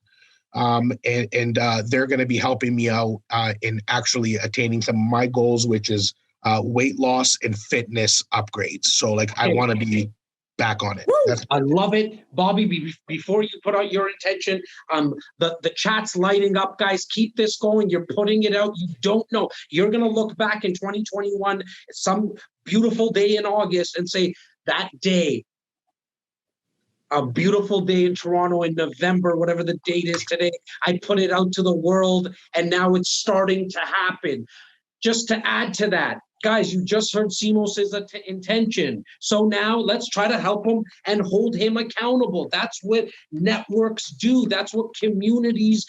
And they're going to be helping me out in actually attaining some of my goals, which is weight loss and fitness upgrades. So I want to be back on it. I love it. Bobby, before you put out your intention, the chat's lighting up, guys. Keep this going. You're putting it out. You don't know. You're going to look back in 2021, some beautiful day in August, and say, that day, a beautiful day in Toronto in November, whatever the date is today, I put it out to the world, and now it's starting to happen. Just to add to that, guys, you just heard Simos' intention. So now let's try to help him and hold him accountable. That's what networks do. That's what communities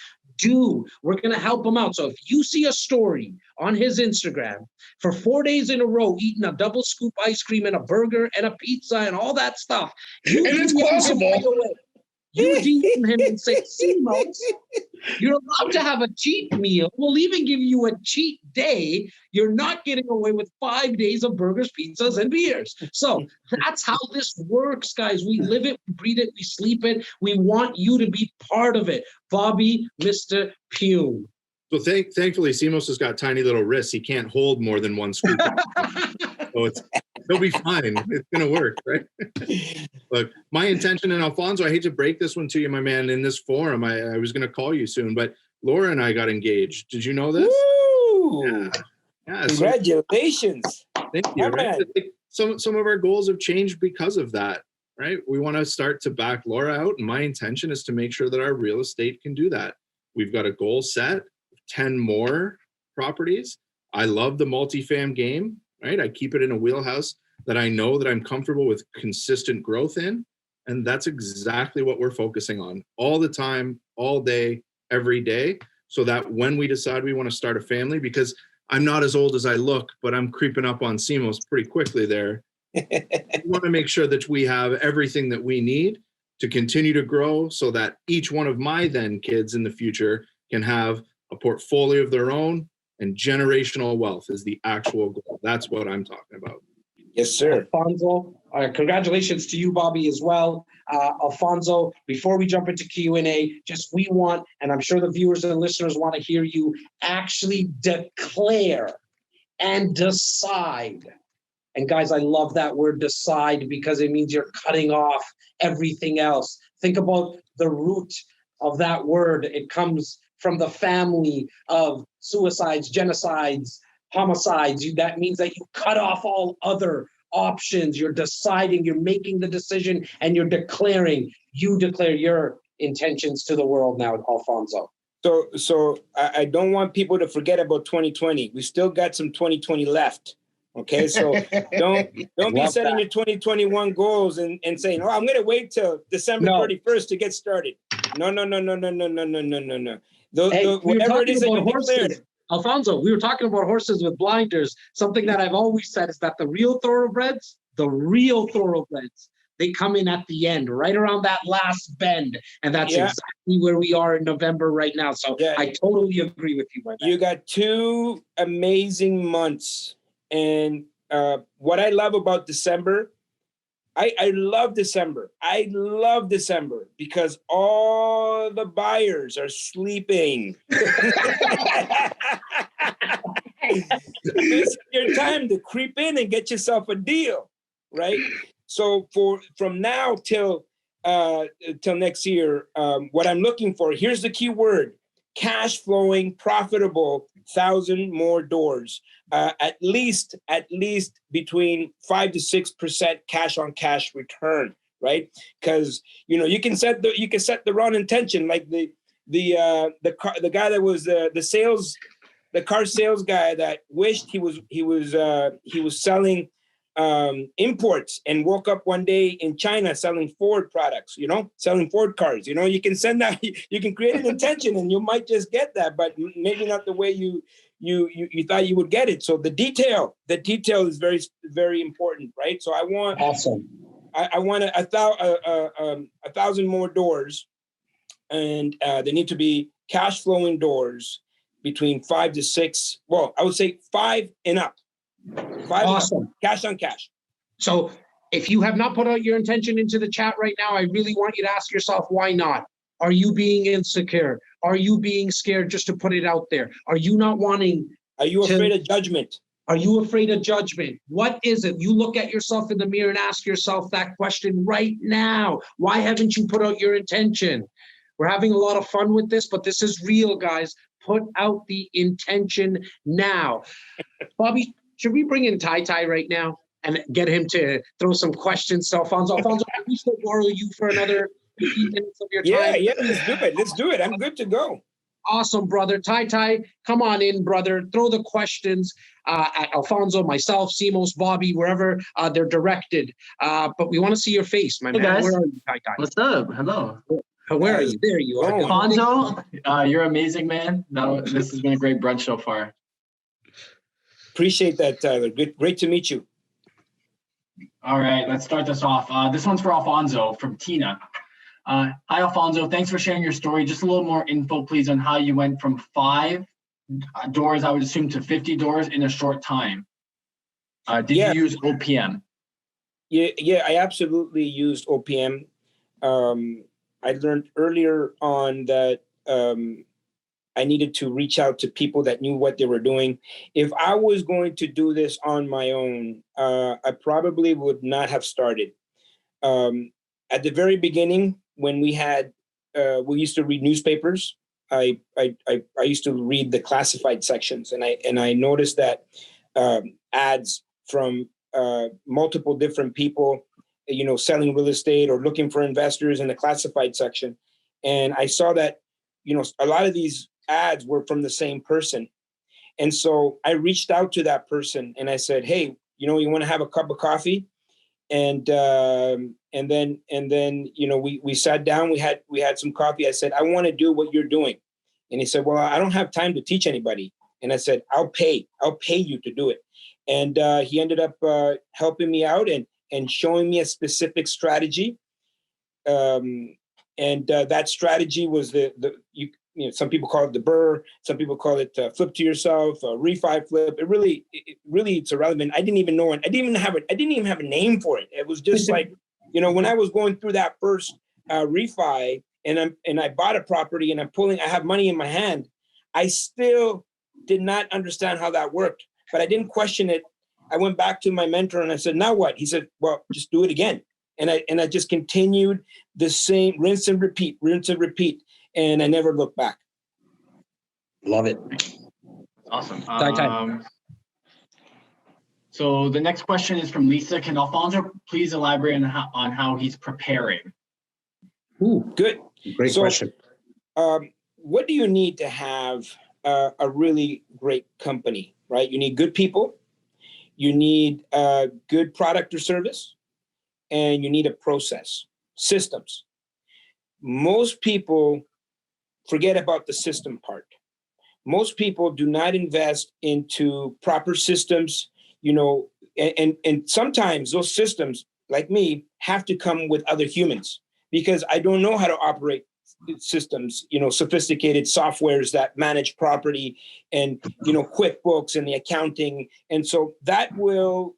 We're going to help him out. So if you see a story on his Instagram for 4 days in a row, eating a double scoop ice cream and a burger and a pizza and all that stuff, you And it's DM him possible. right away. You DM him and say, Simos, you're allowed to have a cheat meal. We'll even give you a cheat day. You're not getting away with 5 days of burgers, pizzas, and beers. So that's how this works, guys. We live it, we breathe it, we sleep it. We want you to be part of it. Bobby, Mr. Puim. So thankfully, Simos has got tiny little wrists. He can't hold more than one scoop. So he'll be fine. It's going to work, right? Look, my intention, and Alfonso, I hate to break this one to you, my man, in this forum. I was going to call you soon, but Laura and I got engaged. Did you know this? Woo! Yeah. Congratulations. Thank you. Right? Some of our goals have changed because of that, right? We want to start to back Laura out, and my intention is to make sure that our real estate can do that. We've got a goal set, 10 more properties. I love the multifam game, right? I keep it in a wheelhouse that I know that I'm comfortable with consistent growth in. And that's exactly what we're focusing on all the time, all day, every day. So that when we decide we want to start a family, because I'm not as old as I look, but I'm creeping up on Simos pretty quickly there. We want to make sure that we have everything that we need to continue to grow so that each one of my then kids in the future can have a portfolio of their own, and generational wealth is the actual goal. That's what I'm talking about. Yes, sir. Alfonso, congratulations to you, Bobby, as well. Alfonso, before we jump into Q&A, we want, and I'm sure the viewers and listeners want to hear you actually declare and decide. And guys, I love that word decide because it means you're cutting off everything else. Think about the root of that word. It comes from the family of suicides, genocides, homicides. That means that you cut off all other options. You're deciding, you're making the decision, and you're declaring. You declare your intentions to the world now, Alfonso. So I don't want people to forget about 2020. We still got some 2020 left. Okay, so don't be setting your 2021 goals and saying, "Oh, I'm going to wait till December 31st to get started." No. Whatever it is that you declared. Alfonso, we were talking about horses with blinders. Something that I've always said is that the real thoroughbreds, they come in at the end, right around that last bend. And that's exactly where we are in November right now. So I totally agree with you, my man. You got 2 amazing months. And what I love about December, I love December. I love December because all the buyers are sleeping. This is your time to creep in and get yourself a deal, right? So from now till next year, what I'm looking for, here's the key word: cash flowing, profitable, 1,000 more doors. At least between 5 to 6% cash on cash return, right? Because you can set the wrong intention, like the guy that was the car sales guy that wished he was selling imports and woke up one day in China selling Ford products, selling Ford cars. You can send that, you can create an intention and you might just get that, but maybe not the way you thought you would get it. So the detail is very, very important, right? So I want I want 1,000 more doors, and they need to be cash flowing doors between 5 to 6. Well, I would say 5 and up. 5 awesome. And up, cash on cash. So if you have not put out your intention into the chat right now, I really want you to ask yourself, why not? Are you being insecure? Are you being scared just to put it out there? Are you not wanting? Are you afraid of judgment? Are you afraid of judgment? What is it? You look at yourself in the mirror and ask yourself that question right now. Why haven't you put out your intention? We're having a lot of fun with this, but this is real, guys. Put out the intention now. Bobby, should we bring in Tai right now and get him to throw some questions to Alfonso? Alfonso, can we still borrow you for another 15 minutes of your time? Yeah, let's do it. I'm good to go. Awesome, brother. Tai, come on in, brother. Throw the questions at Alfonso, myself, Simos, Bobby, wherever they're directed. But we want to see your face, my man. Guys. Where are you, Tai? What's up? Hello. Where are you? There you are. Oh. Alfonso, you're amazing, man. This has been a great brunch so far. Appreciate that, Tyler. Great to meet you. All right, let's start this off. This one's for Alfonso from Tina. Hi, Alfonso. Thanks for sharing your story. Just a little more info, please, on how you went from 5 doors, I would assume, to 50 doors in a short time. Did you use OPM? Yeah, I absolutely used OPM. I learned earlier on that I needed to reach out to people that knew what they were doing. If I was going to do this on my own, I probably would not have started. At the very beginning, when we used to read newspapers, I used to read the classified sections, and I noticed that ads from multiple different people, selling real estate or looking for investors in the classified section, and I saw that a lot of these ads were from the same person, and so I reached out to that person and I said, "Hey, you want to have a cup of coffee?" And then we sat down. We had some coffee. I said, "I want to do what you're doing," and he said, "Well, I don't have time to teach anybody." And I said, "I'll pay you to do it." And he ended up helping me out and showing me a specific strategy. That strategy was some people call it the BRRRR, some people call it flip to yourself, refi flip. It's irrelevant. I didn't even know it. I didn't even have a name for it. It was just like, when I was going through that first refi and I bought a property and I have money in my hand, I still did not understand how that worked, but I didn't question it. I went back to my mentor and I said, "Now what?" He said, "Well, just do it again." And I just continued the same rinse and repeat, and I never looked back. Love it. Awesome. So the next question is from Lisa. Can Alfonso please elaborate on how he's preparing? Ooh, good. Great question. What do you need to have a really great company, right? You need good people. You need a good product or service. And you need a process, systems. Most people forget about the system part. Most people do not invest into proper systems, and sometimes those systems, like me, have to come with other humans because I don't know how to operate systems, sophisticated softwares that manage property and, QuickBooks and the accounting. And so that will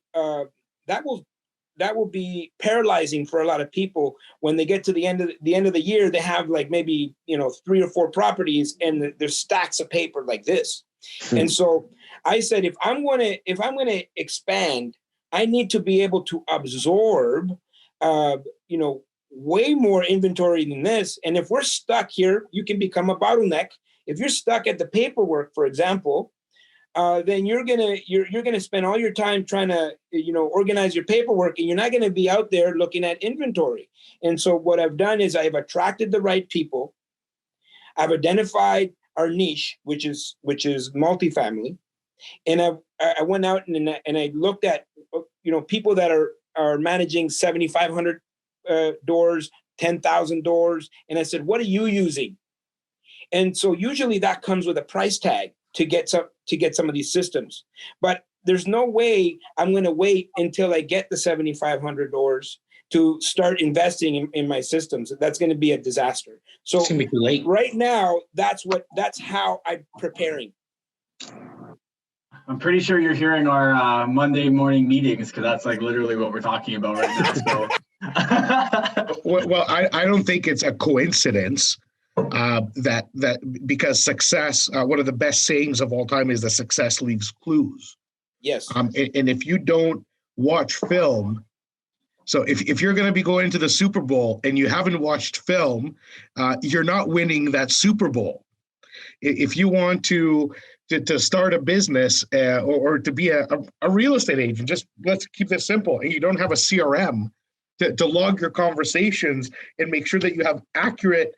be paralyzing for a lot of people when they get to the end of the year. They have like maybe 3 or 4 properties and there's stacks of paper like this. And so I said, if I'm going to expand, I need to be able to absorb way more inventory than this. And if we're stuck here, you can become a bottleneck. If you're stuck at the paperwork, for example, then you're gonna spend all your time trying to organize your paperwork, and you're not gonna be out there looking at inventory. And so what I've done is I've attracted the right people. I've identified our niche, which is multifamily, and I went out and I looked at people that are managing 7,500 doors, 10,000 doors, and I said, "What are you using?" And so usually that comes with a price tag to get some of these systems. But there's no way I'm going to wait until I get the 7,500 doors to start investing in my systems. That's going to be a disaster. So it's gonna be too late. Right now, that's how I'm preparing. I'm pretty sure you're hearing our Monday morning meetings, because that's like literally what we're talking about right now. So. Well, I don't think it's a coincidence that because success, one of the best sayings of all time is that success leaves clues. Yes. And if you don't watch film, so if you're going to be going to the Super Bowl and you haven't watched film, you're not winning that Super Bowl. If you want to start a business or to be a real estate agent, just let's keep this simple, and you don't have a CRM to log your conversations and make sure that you have accurate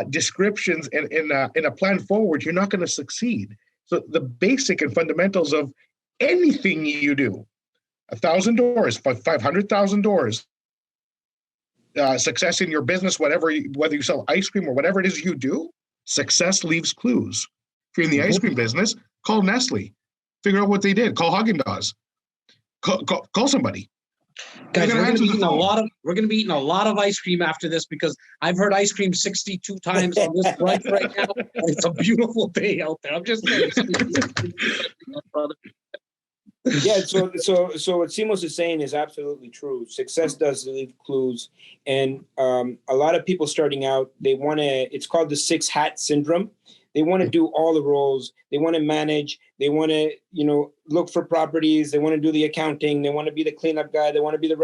descriptions and in a plan forward, you're not going to succeed. So the basic and fundamentals of anything you do, 1,000 doors, 500,000 doors, success in your business, whether you sell ice cream or whatever it is you do, success leaves clues. If you're in the ice cream business, call Nestle. Figure out what they did. Call Haagen-Dazs. Call somebody. Guys, They're we're gonna gonna be answer the eating a phone. lot of ice cream after this because I've heard ice cream 62 times on this brunch right now. And it's a beautiful day out there. I'm just saying. Yeah, so what Simos is saying is absolutely true. Success does leave clues, and a lot of people starting out, they want to. It's called the 6 hat syndrome. They want to do all the roles. They want to manage. They want to, look for properties. They want to do the accounting. They want to be the cleanup guy. They want to be the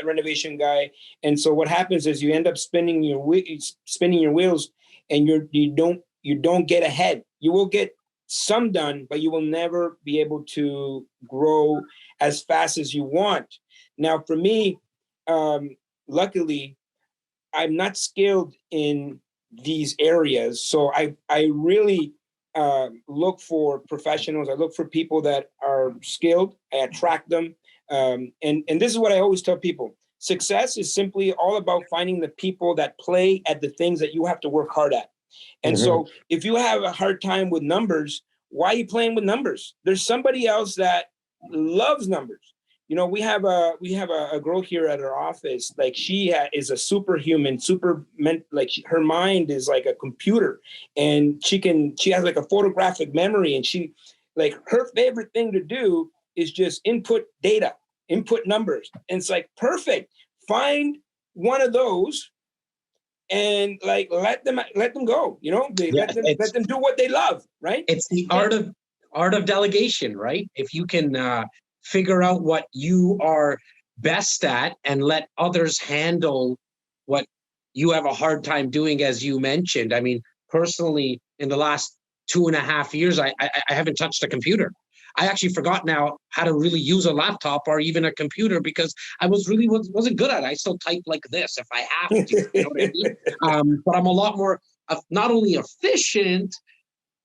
renovation guy. And so what happens is you end up spinning your wheels, and you don't get ahead. You will get some done, but you will never be able to grow as fast as you want. Now, for me, luckily, I'm not skilled in these areas. So I really look for professionals. I look for people that are skilled. I attract them. And this is what I always tell people. Success is simply all about finding the people that play at the things that you have to work hard at. And so if you have a hard time with numbers, why are you playing with numbers? There's somebody else that loves numbers. We have a girl here at our office. Like she is a superhuman, her mind is like a computer, and she has like a photographic memory, and her favorite thing to do is just input data, input numbers. And it's like, perfect. Find one of those and let them go, let them do what they love, right? It's the art of delegation, right? If you can figure out what you are best at and let others handle what you have a hard time doing, as you mentioned. I mean, personally, in the last 2.5 years, I haven't touched a computer. I actually forgot now how to really use a laptop or even a computer because I wasn't good at it. I still type like this if I have to. You know what I mean? But I'm a lot more not only efficient,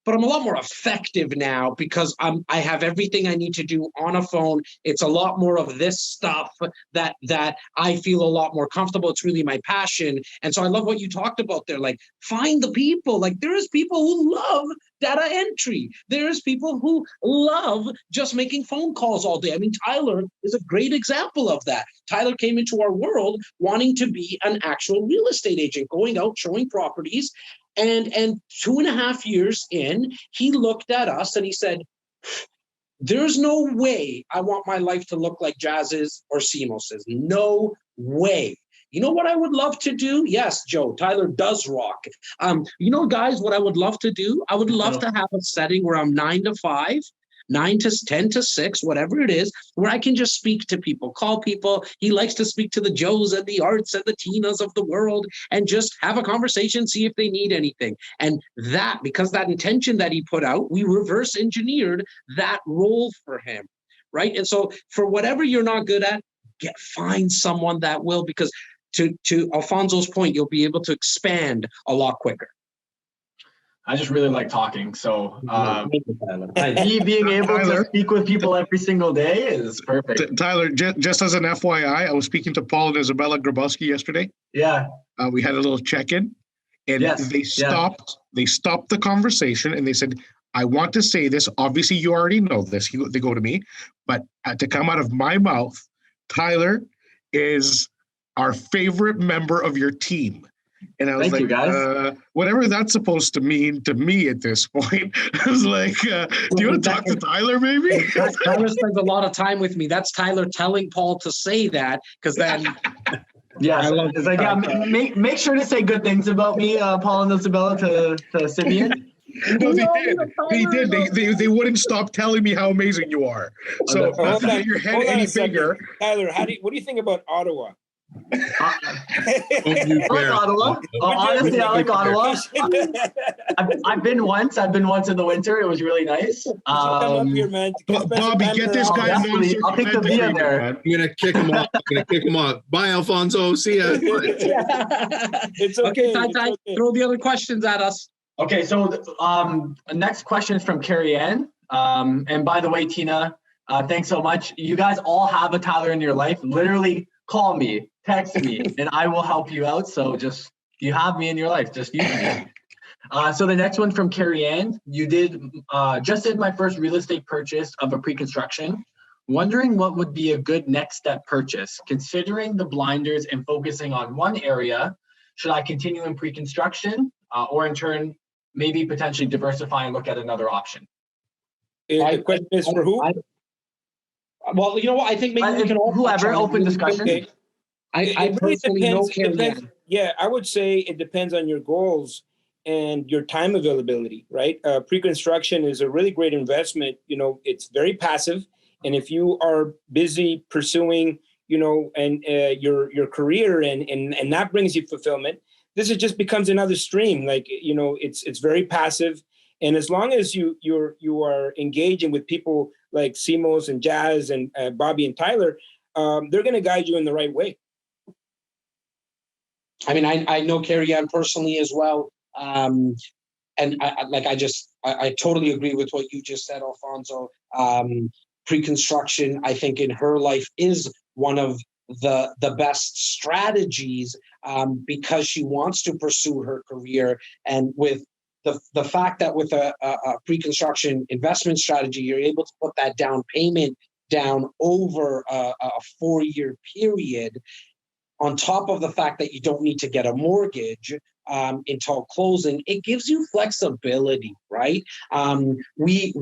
but I'm a lot more effective now because I have everything I need to do on a phone. It's a lot more of this stuff that I feel a lot more comfortable. It's really my passion. And so I love what you talked about there. Like, find the people. Like, there is people who love data entry. There's people who love just making phone calls all day. I mean, Tyler is a great example of that. Tyler came into our world wanting to be an actual real estate agent, going out, showing properties. And 2.5 years in, he looked at us and he said, there's no way I want my life to look like Jas's or Simos's. No way. You know what I would love to do? Yes, Joe, Tyler does rock. Guys, what I would love to do? I would love to have a setting where I'm 9 to 5, 9 to 10 to 6, whatever it is, where I can just speak to people, call people. He likes to speak to the Joes and the Arts and the Tinas of the world and just have a conversation, see if they need anything. And because that intention that he put out, we reverse engineered that role for him, right? And so for whatever you're not good at, find someone that will, because to Alfonso's point, you'll be able to expand a lot quicker. I just really like talking. So me being able to speak with people every single day is perfect. Tyler, just as an FYI, I was speaking to Paul and Isabella Grabowski yesterday. Yeah. We had a little check-in, and they stopped the conversation, and they said, I want to say this. Obviously, you already know this. They go to me, but to come out of my mouth, Tyler is our favorite member of your team. And I was Thank you, guys. Whatever that's supposed to mean to me at this point. I was like, do you want to talk to Tyler, maybe? Tyler spends a lot of time with me. That's Tyler telling Paul to say that, because then... Yeah, it's like, make sure to say good things about me, Paul and Isabella, to Simeon. No, they did. They wouldn't stop telling me how amazing you are. So not to get your head any bigger. Tyler, what do you think about Ottawa? I like Ottawa. Honestly, I like Ottawa. I've been once in the winter. It was really nice. Come up here, man. Bobby, get this guy. I'll take the via there. I'm gonna kick him off. Bye, Alfonso. See ya. It's okay. Ty, throw the other questions at us. Okay, so next question is from Carrie Ann. And by the way, Tina, thanks so much. You guys all have a Tyler in your life. Literally, call me, text me, and I will help you out. So just, you have me in your life, just use me. So the next one from Carrie Ann, you just did my first real estate purchase of a pre-construction. Wondering what would be a good next step purchase. Considering the blinders and focusing on one area, should I continue in pre-construction or in turn, maybe potentially diversify and look at another option? The question is for who? Well, you know what? I think maybe we can all whoever, open discussion. Okay. I personally know Carrie Ann. Yeah, I would say it depends on your goals and your time availability, right? Pre-construction is a really great investment. You know, it's very passive. And if you are busy pursuing, you know, and your career and that brings you fulfillment, this just becomes another stream. Like, you know, it's very passive. And as long as you are engaging with people like Simos and Jas and Bobby and Tyler, they're going to guide you in the right way. I mean, I know Carrie Ann personally as well. And I totally agree with what you just said, Alfonso. Pre-construction, I think in her life is one of the best strategies because she wants to pursue her career. And with the fact that with a pre-construction investment strategy, you're able to put that down payment down over a 4-year period, on top of the fact that you don't need to get a mortgage until closing, it gives you flexibility, right? We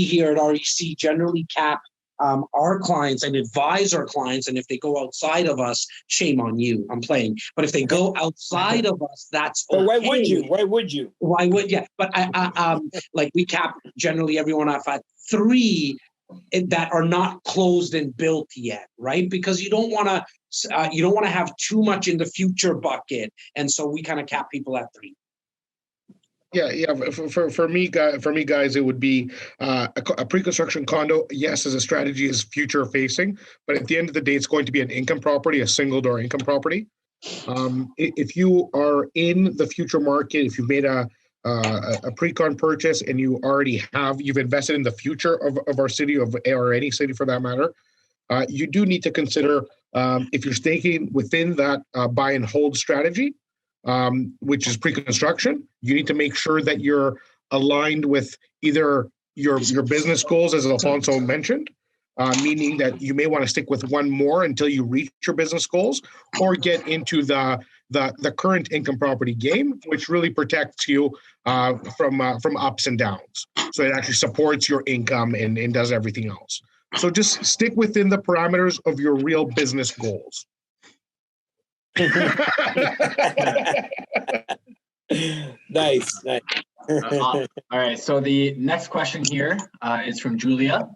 here at REC generally cap our clients and advise our clients, and if they go outside of us, shame on you. I'm playing, but if they go outside of us, that's okay. But why would you? Why would you? But I like we cap generally everyone off at 3 that are not closed and built yet, right? Because you don't want to have too much in the future bucket, and so we kind of cap people at 3. Yeah. For me, guys, it would be a pre-construction condo. Yes, as a strategy, is future facing, but at the end of the day, it's going to be an income property, a single door income property. If you are in the future market, if you've made a pre-con purchase and you've invested in the future of our city or any city for that matter, you do need to consider if you're staking within that buy and hold strategy, which is pre-construction, you need to make sure that you're aligned with either your business goals, as Alfonso mentioned, meaning that you may want to stick with one more until you reach your business goals, or get into the current income property game, which really protects you from ups and downs. So it actually supports your income and does everything else. So just stick within the parameters of your real business goals. Nice. All right. So the next question here is from Julia.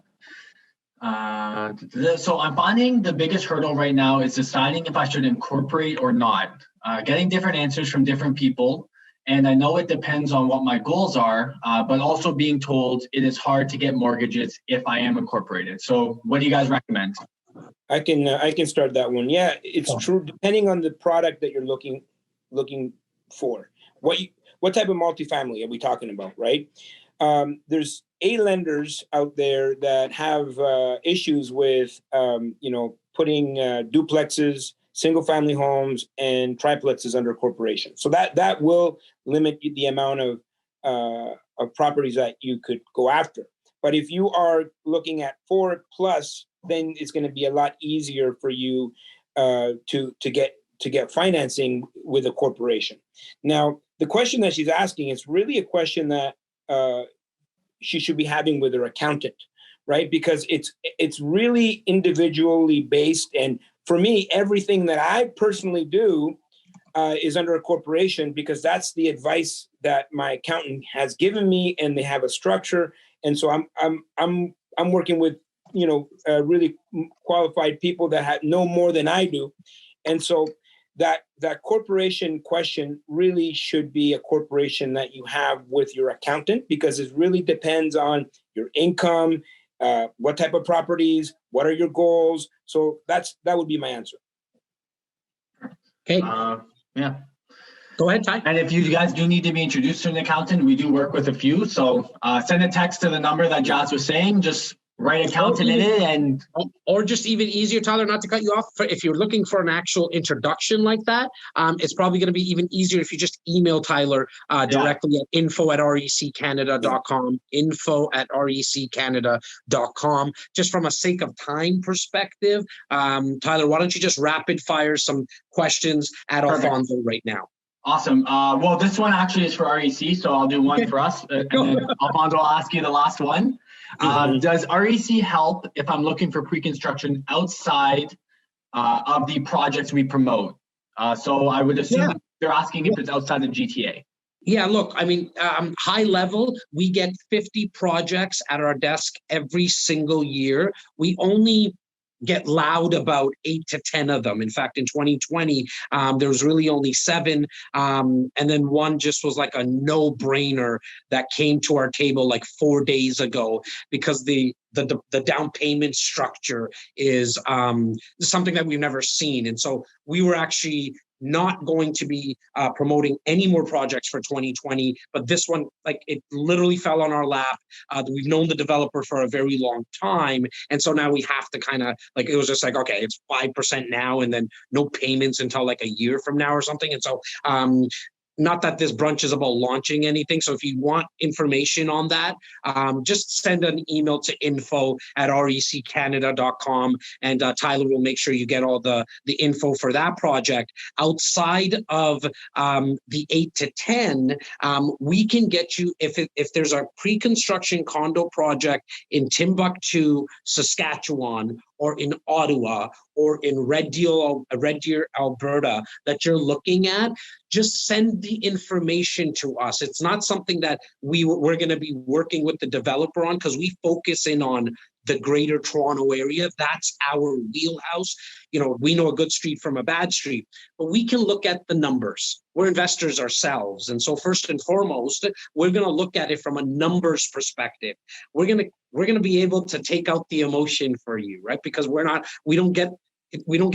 So I'm finding the biggest hurdle right now is deciding if I should incorporate or not. Getting different answers from different people. And I know it depends on what my goals are, but also being told it is hard to get mortgages if I am incorporated. So what do you guys recommend? I can start that one. Yeah, it's true. Depending on the product that you're looking for, what type of multifamily are we talking about, right? There's lenders out there that have issues with putting duplexes, single family homes, and triplexes under corporation. So that will limit the amount of properties that you could go after. But if you are looking at 4+, then it's going to be a lot easier for you to get financing with a corporation. Now, the question that she's asking is really a question that she should be having with her accountant, right? Because it's really individually based. And for me, everything that I personally do is under a corporation because that's the advice that my accountant has given me, and they have a structure. And so I'm working with really qualified people that know more than I do. And so that corporation question really should be a corporation that you have with your accountant, because it really depends on your income, what type of properties, what are your goals. So that would be my answer. Okay. Yeah. Go ahead, Ty. And if you guys do need to be introduced to an accountant, we do work with a few. So send a text to the number that Jas was saying. Just right accountant in it, and or just even easier, Tyler, not to cut you off, if you're looking for an actual introduction like that, it's probably going to be even easier if you just email Tyler directly at info@reccanada.com, info@reccanada.com. Just from a sake of time perspective, Tyler, why don't you just rapid fire some questions at Alfonso right now? Awesome. Well, this one actually is for REC, so I'll do one for us, and then Alfonso, I'll ask you the last one. Does REC help if I'm looking for pre-construction outside of the projects we promote? So I would assume they're asking if it's outside the GTA. Yeah, look, I mean, high level, we get 50 projects at our desk every single year. We only get loud about 8 to 10 of them. In fact, in 2020, there was really only 7. And then one just was like a no-brainer that came to our table like 4 days ago because the down payment structure is something that we've never seen. And so we were actually not going to be promoting any more projects for 2020, but this one, like, it literally fell on our lap. We've known the developer for a very long time, and so now we have to kind of, like, it was just like, okay, it's 5% now, and then no payments until like a year from now or something. And so not that this brunch is about launching anything. So if you want information on that, just send an email to info@reccanada.com, and Tyler will make sure you get all the info for that project. Outside of the 8 to 10, we can get you, if there's a pre-construction condo project in Timbuktu, Saskatchewan, or in Ottawa, or in Red Deer, Alberta, that you're looking at, just send the information to us. It's not something that we're going to be working with the developer on, because we focus in on the greater Toronto area. That's our wheelhouse. You know, we know a good street from a bad street, but we can look at the numbers. We're investors ourselves. And so first and foremost, we're going to look at it from a numbers perspective. We're going to be able to take out the emotion for you, right? Because we don't get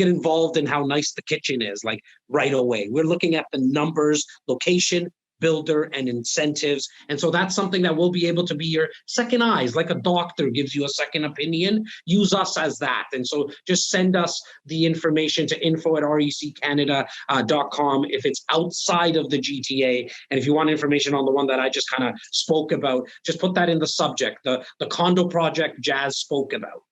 involved in how nice the kitchen is, like, right away. We're looking at the numbers, location, builder, and incentives. And so that's something that will be able to be your second eyes, like a doctor gives you a second opinion. Use us as that. And so just send us the information to info@reccanada.com if it's outside of the GTA. And if you want information on the one that I just kind of spoke about, just put that in the subject, the condo project Jas spoke about.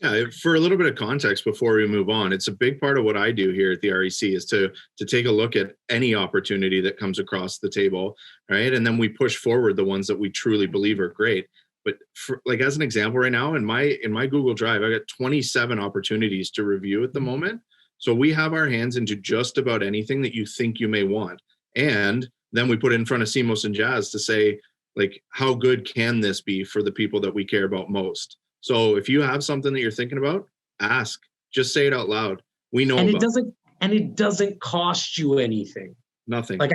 Yeah, for a little bit of context before we move on, it's a big part of what I do here at the REC is to take a look at any opportunity that comes across the table, right? And then we push forward the ones that we truly believe are great. But for, like, as an example right now, in my Google Drive, I got 27 opportunities to review at the moment. So we have our hands into just about anything that you think you may want. And then we put it in front of Simos and Jas to say, like, how good can this be for the people that we care about most? So if you have something that you're thinking about, ask. Just say it out loud. We know. And it doesn't cost you anything. Nothing. Like,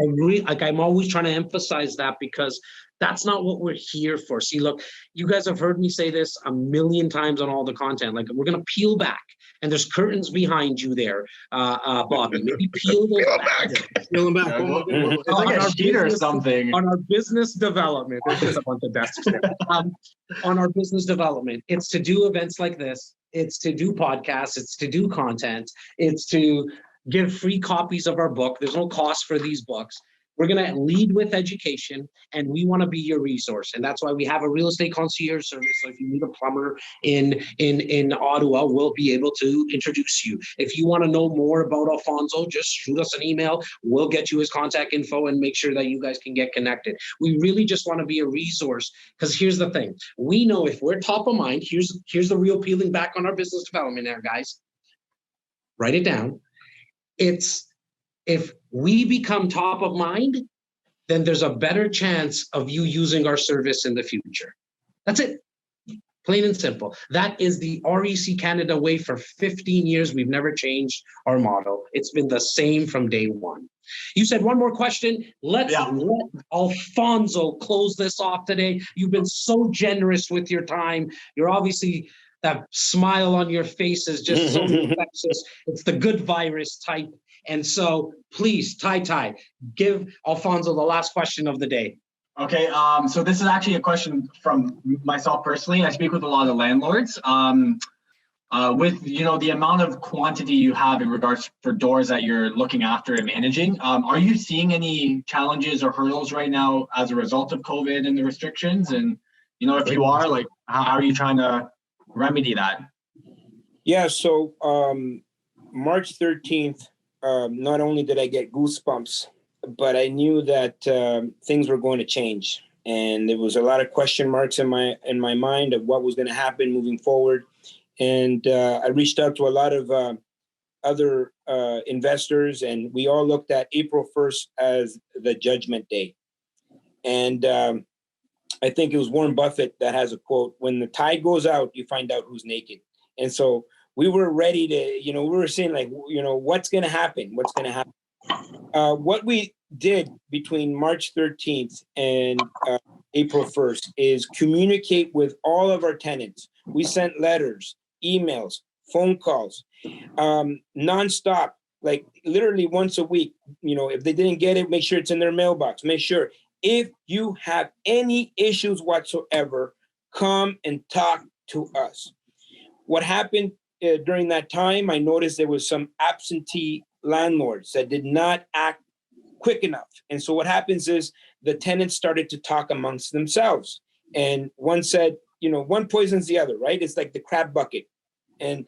I'm always trying to emphasize that, because that's not what we're here for. See, look, you guys have heard me say this a million times on all the content. Like, we're going to peel back, and there's curtains behind you there, Bobby. Maybe peel those back. Peel them back. It's like a sheet or something. On our business development, there's just a bunch of desks there. On our business development, it's to do events like this. It's to do podcasts. It's to do content. It's to give free copies of our book. There's no cost for these books. We're going to lead with education, and we want to be your resource. And that's why we have a real estate concierge service. So if you need a plumber in Ottawa, we'll be able to introduce you. If you want to know more about Alfonso, just shoot us an email. We'll get you his contact info and make sure that you guys can get connected. We really just want to be a resource, because here's the thing. We know if we're top of mind, here's the real peeling back on our business development there, guys. Write it down. It's, if we become top of mind, then there's a better chance of you using our service in the future. That's it. Plain and simple. That is the REC Canada way for 15 years. We've never changed our motto. It's been the same from day one. You said one more question. Let Alfonso close this off today. You've been so generous with your time. You're obviously, that smile on your face is just so infectious. It's the good virus type. And so please, Ty, give Alfonso the last question of the day. Okay, so this is actually a question from myself personally. I speak with a lot of landlords. With the amount of quantity you have in regards for doors that you're looking after and managing, are you seeing any challenges or hurdles right now as a result of COVID and the restrictions? And if you are, like, how are you trying to remedy that? Yeah, so March 13th, not only did I get goosebumps, but I knew that things were going to change, and there was a lot of question marks in my mind of what was going to happen moving forward. And I reached out to a lot of other investors, and we all looked at April 1st as the judgment day. And I think it was Warren Buffett that has a quote: "When the tide goes out, you find out who's naked." And so we were ready to, we were saying, like, what's going to happen? What's going to happen? What we did between March 13th and April 1st is communicate with all of our tenants. We sent letters, emails, phone calls, nonstop, like literally once a week. If they didn't get it, make sure it's in their mailbox. Make sure if you have any issues whatsoever, come and talk to us. What happened during that time, I noticed there was some absentee landlords that did not act quick enough. And so what happens is the tenants started to talk amongst themselves. And one said, one poisons the other, right? It's like the crab bucket. And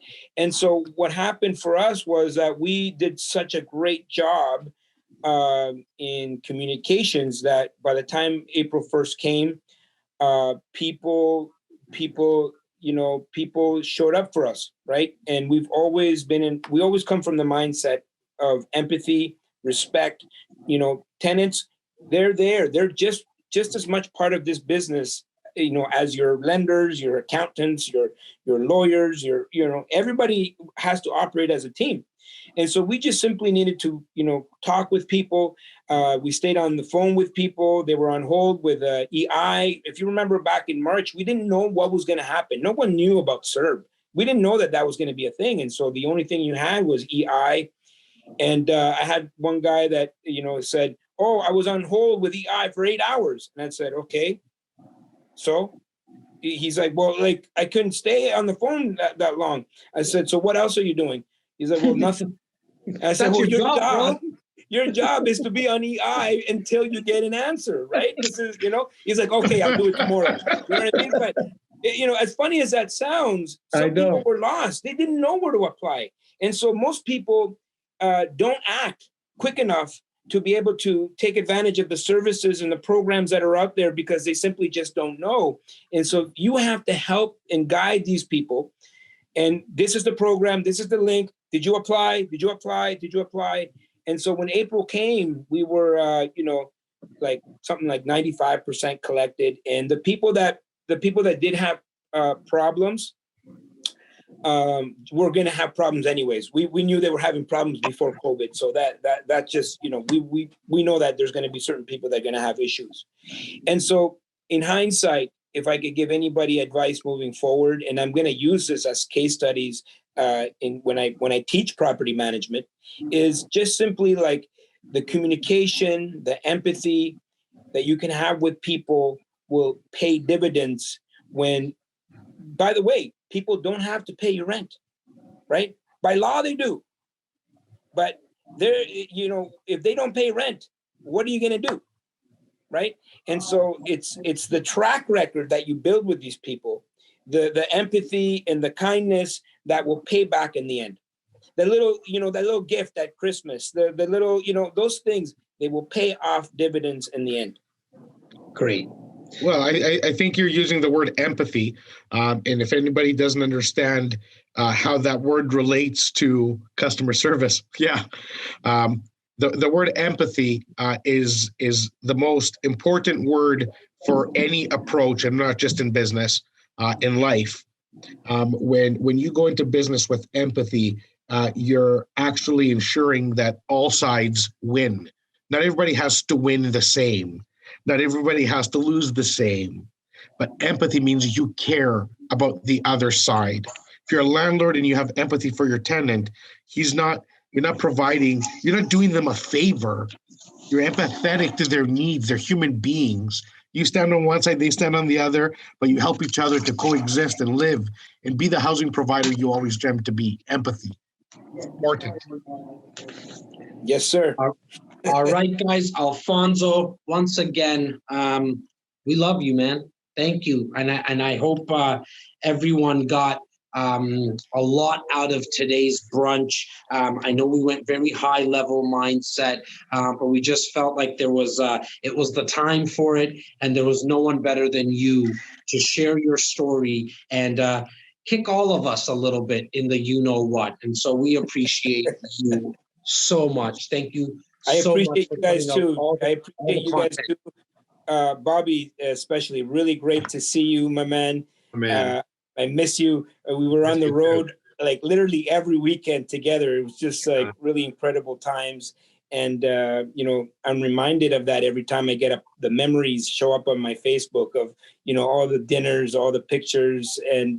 so what happened for us was that we did such a great job in communications that by the time April 1st came, people showed up for us, right? And we always come from the mindset of empathy, respect. Tenants, they're there. They're just as much part of this business, as your lenders, your accountants, your lawyers, everybody has to operate as a team. And so we just simply needed to, talk with people. We stayed on the phone with people. They were on hold with EI. If you remember back in March, we didn't know what was going to happen. No one knew about CERB. We didn't know that was going to be a thing. And so the only thing you had was EI. And I had one guy that, said, "Oh, I was on hold with EI for 8 hours." And I said, "Okay." So he's like, "Well, like, I couldn't stay on the phone that long." I said, "So what else are you doing?" He's like, "Well, nothing." And I said, "Well, your job is to be on EI until you get an answer, right?" This is, he's like, "Okay, I'll do it tomorrow." You know what I mean? But, as funny as that sounds, some people were lost. They didn't know where to apply. And so most people don't act quick enough to be able to take advantage of the services and the programs that are out there because they simply just don't know. And so you have to help and guide these people. And this is the program. This is the link. Did you apply? Did you apply? Did you apply? And so when April came, we were, like something like 95% collected. And the people that did have problems, we're going to have problems anyways. We knew they were having problems before COVID. So that just, we know that there's going to be certain people that are going to have issues. And so in hindsight, if I could give anybody advice moving forward, and I'm going to use this as case studies when I teach property management, is just simply like the communication, the empathy that you can have with people will pay dividends when, by the way, people don't have to pay your rent, right? By law, they do. But if they don't pay rent, what are you going to do, right? And so it's the track record that you build with these people, the empathy and the kindness that will pay back in the end. The little, that little gift at Christmas, the little, those things, they will pay off dividends in the end. Great. Well, I think you're using the word empathy. And if anybody doesn't understand how that word relates to customer service, the word empathy is the most important word for any approach, and not just in business, in life. When you go into business with empathy, you're actually ensuring that all sides win. Not everybody has to win the same. Not everybody has to lose the same. But empathy means you care about the other side. If you're a landlord and you have empathy for your tenant, you're not doing them a favor. You're empathetic to their needs. They're human beings. You stand on one side, they stand on the other, but you help each other to coexist and live and be the housing provider you always dreamt to be. Empathy. Important. Yes, sir. All right, guys. Alfonso, once again, we love you, man. Thank you. And I hope everyone got a lot out of today's brunch. I know we went very high level mindset, but we just felt like it was the time for it, and there was no one better than you to share your story and kick all of us a little bit in the you know what. And so we appreciate you so much. Thank you. I so appreciate much you guys for putting too. up all the- I all appreciate the you guys content. too. Bobby, especially, really great to see you, my man. Man, I miss you. We were on the road like literally every weekend together. It was just like really incredible times. And, I'm reminded of that every time I get up. The memories show up on my Facebook of, all the dinners, all the pictures, and,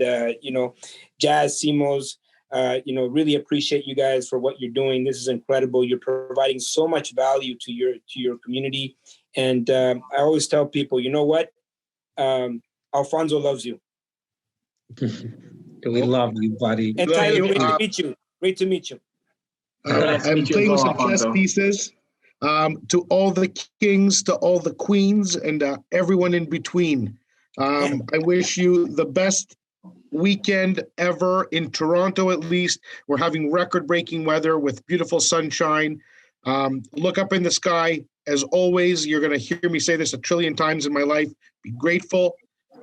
Jas, Simos, really appreciate you guys for what you're doing. This is incredible. You're providing so much value to your community. And I always tell people, you know what? Alfonso loves you. We love you, buddy. And Love Tyler, you. great to meet you. Great to meet you. Nice to I'm meet you playing with as some well, chess Alfonso. pieces. To all the kings, to all the queens, and everyone in between. I wish you the best weekend ever in Toronto, at least. We're having record-breaking weather with beautiful sunshine. Look up in the sky. As always, you're going to hear me say this a trillion times in my life. Be grateful,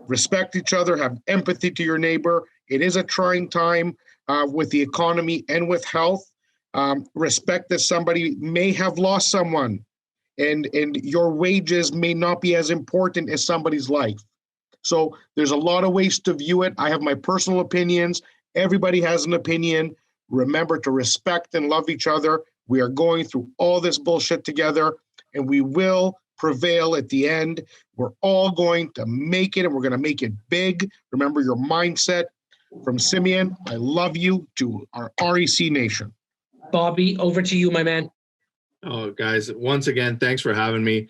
respect each other, have empathy to your neighbor. It is a trying time with the economy and with health. Respect that somebody may have lost someone, and your wages may not be as important as somebody's life. So there's a lot of ways to view it. I have my personal opinions. Everybody has an opinion. Remember to respect and love each other. We are going through all this bullshit together, and we will prevail at the end. We're all going to make it, and we're going to make it big. Remember your mindset. From Simeon, I love you, to our REC Nation. Bobby, over to you, my man. oh, guys, once again, thanks for having me.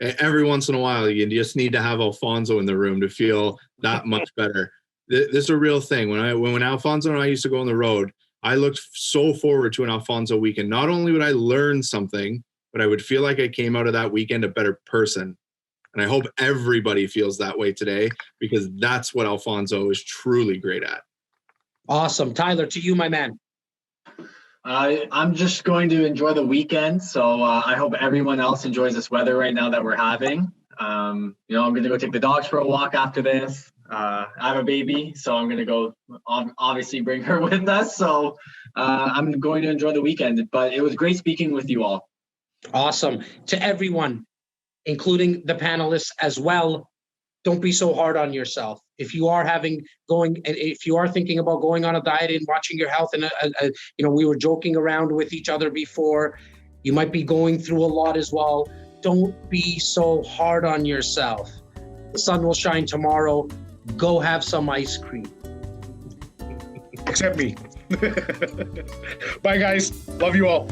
Every once in a while, you just need to have Alfonso in the room to feel that much better. This is a real thing. When Alfonso and I used to go on the road, I looked so forward to an Alfonso weekend. Not only would I learn something, but I would feel like I came out of that weekend a better person. And I hope everybody feels that way today, because that's what Alfonso is truly great at. Awesome. Tyler, to you, my man. I'm just going to enjoy the weekend. So I hope everyone else enjoys this weather right now that we're having. I'm going to go take the dogs for a walk after this. I have a baby, so I'm going to go obviously bring her with us. So I'm going to enjoy the weekend, but it was great speaking with you all. Awesome. To everyone, including the panelists as well, don't be so hard on yourself. If you are thinking about going on a diet and watching your health, and we were joking around with each other before, you might be going through a lot as well. Don't be so hard on yourself. The sun will shine tomorrow. Go have some ice cream. Except me. Bye, guys. Love you all.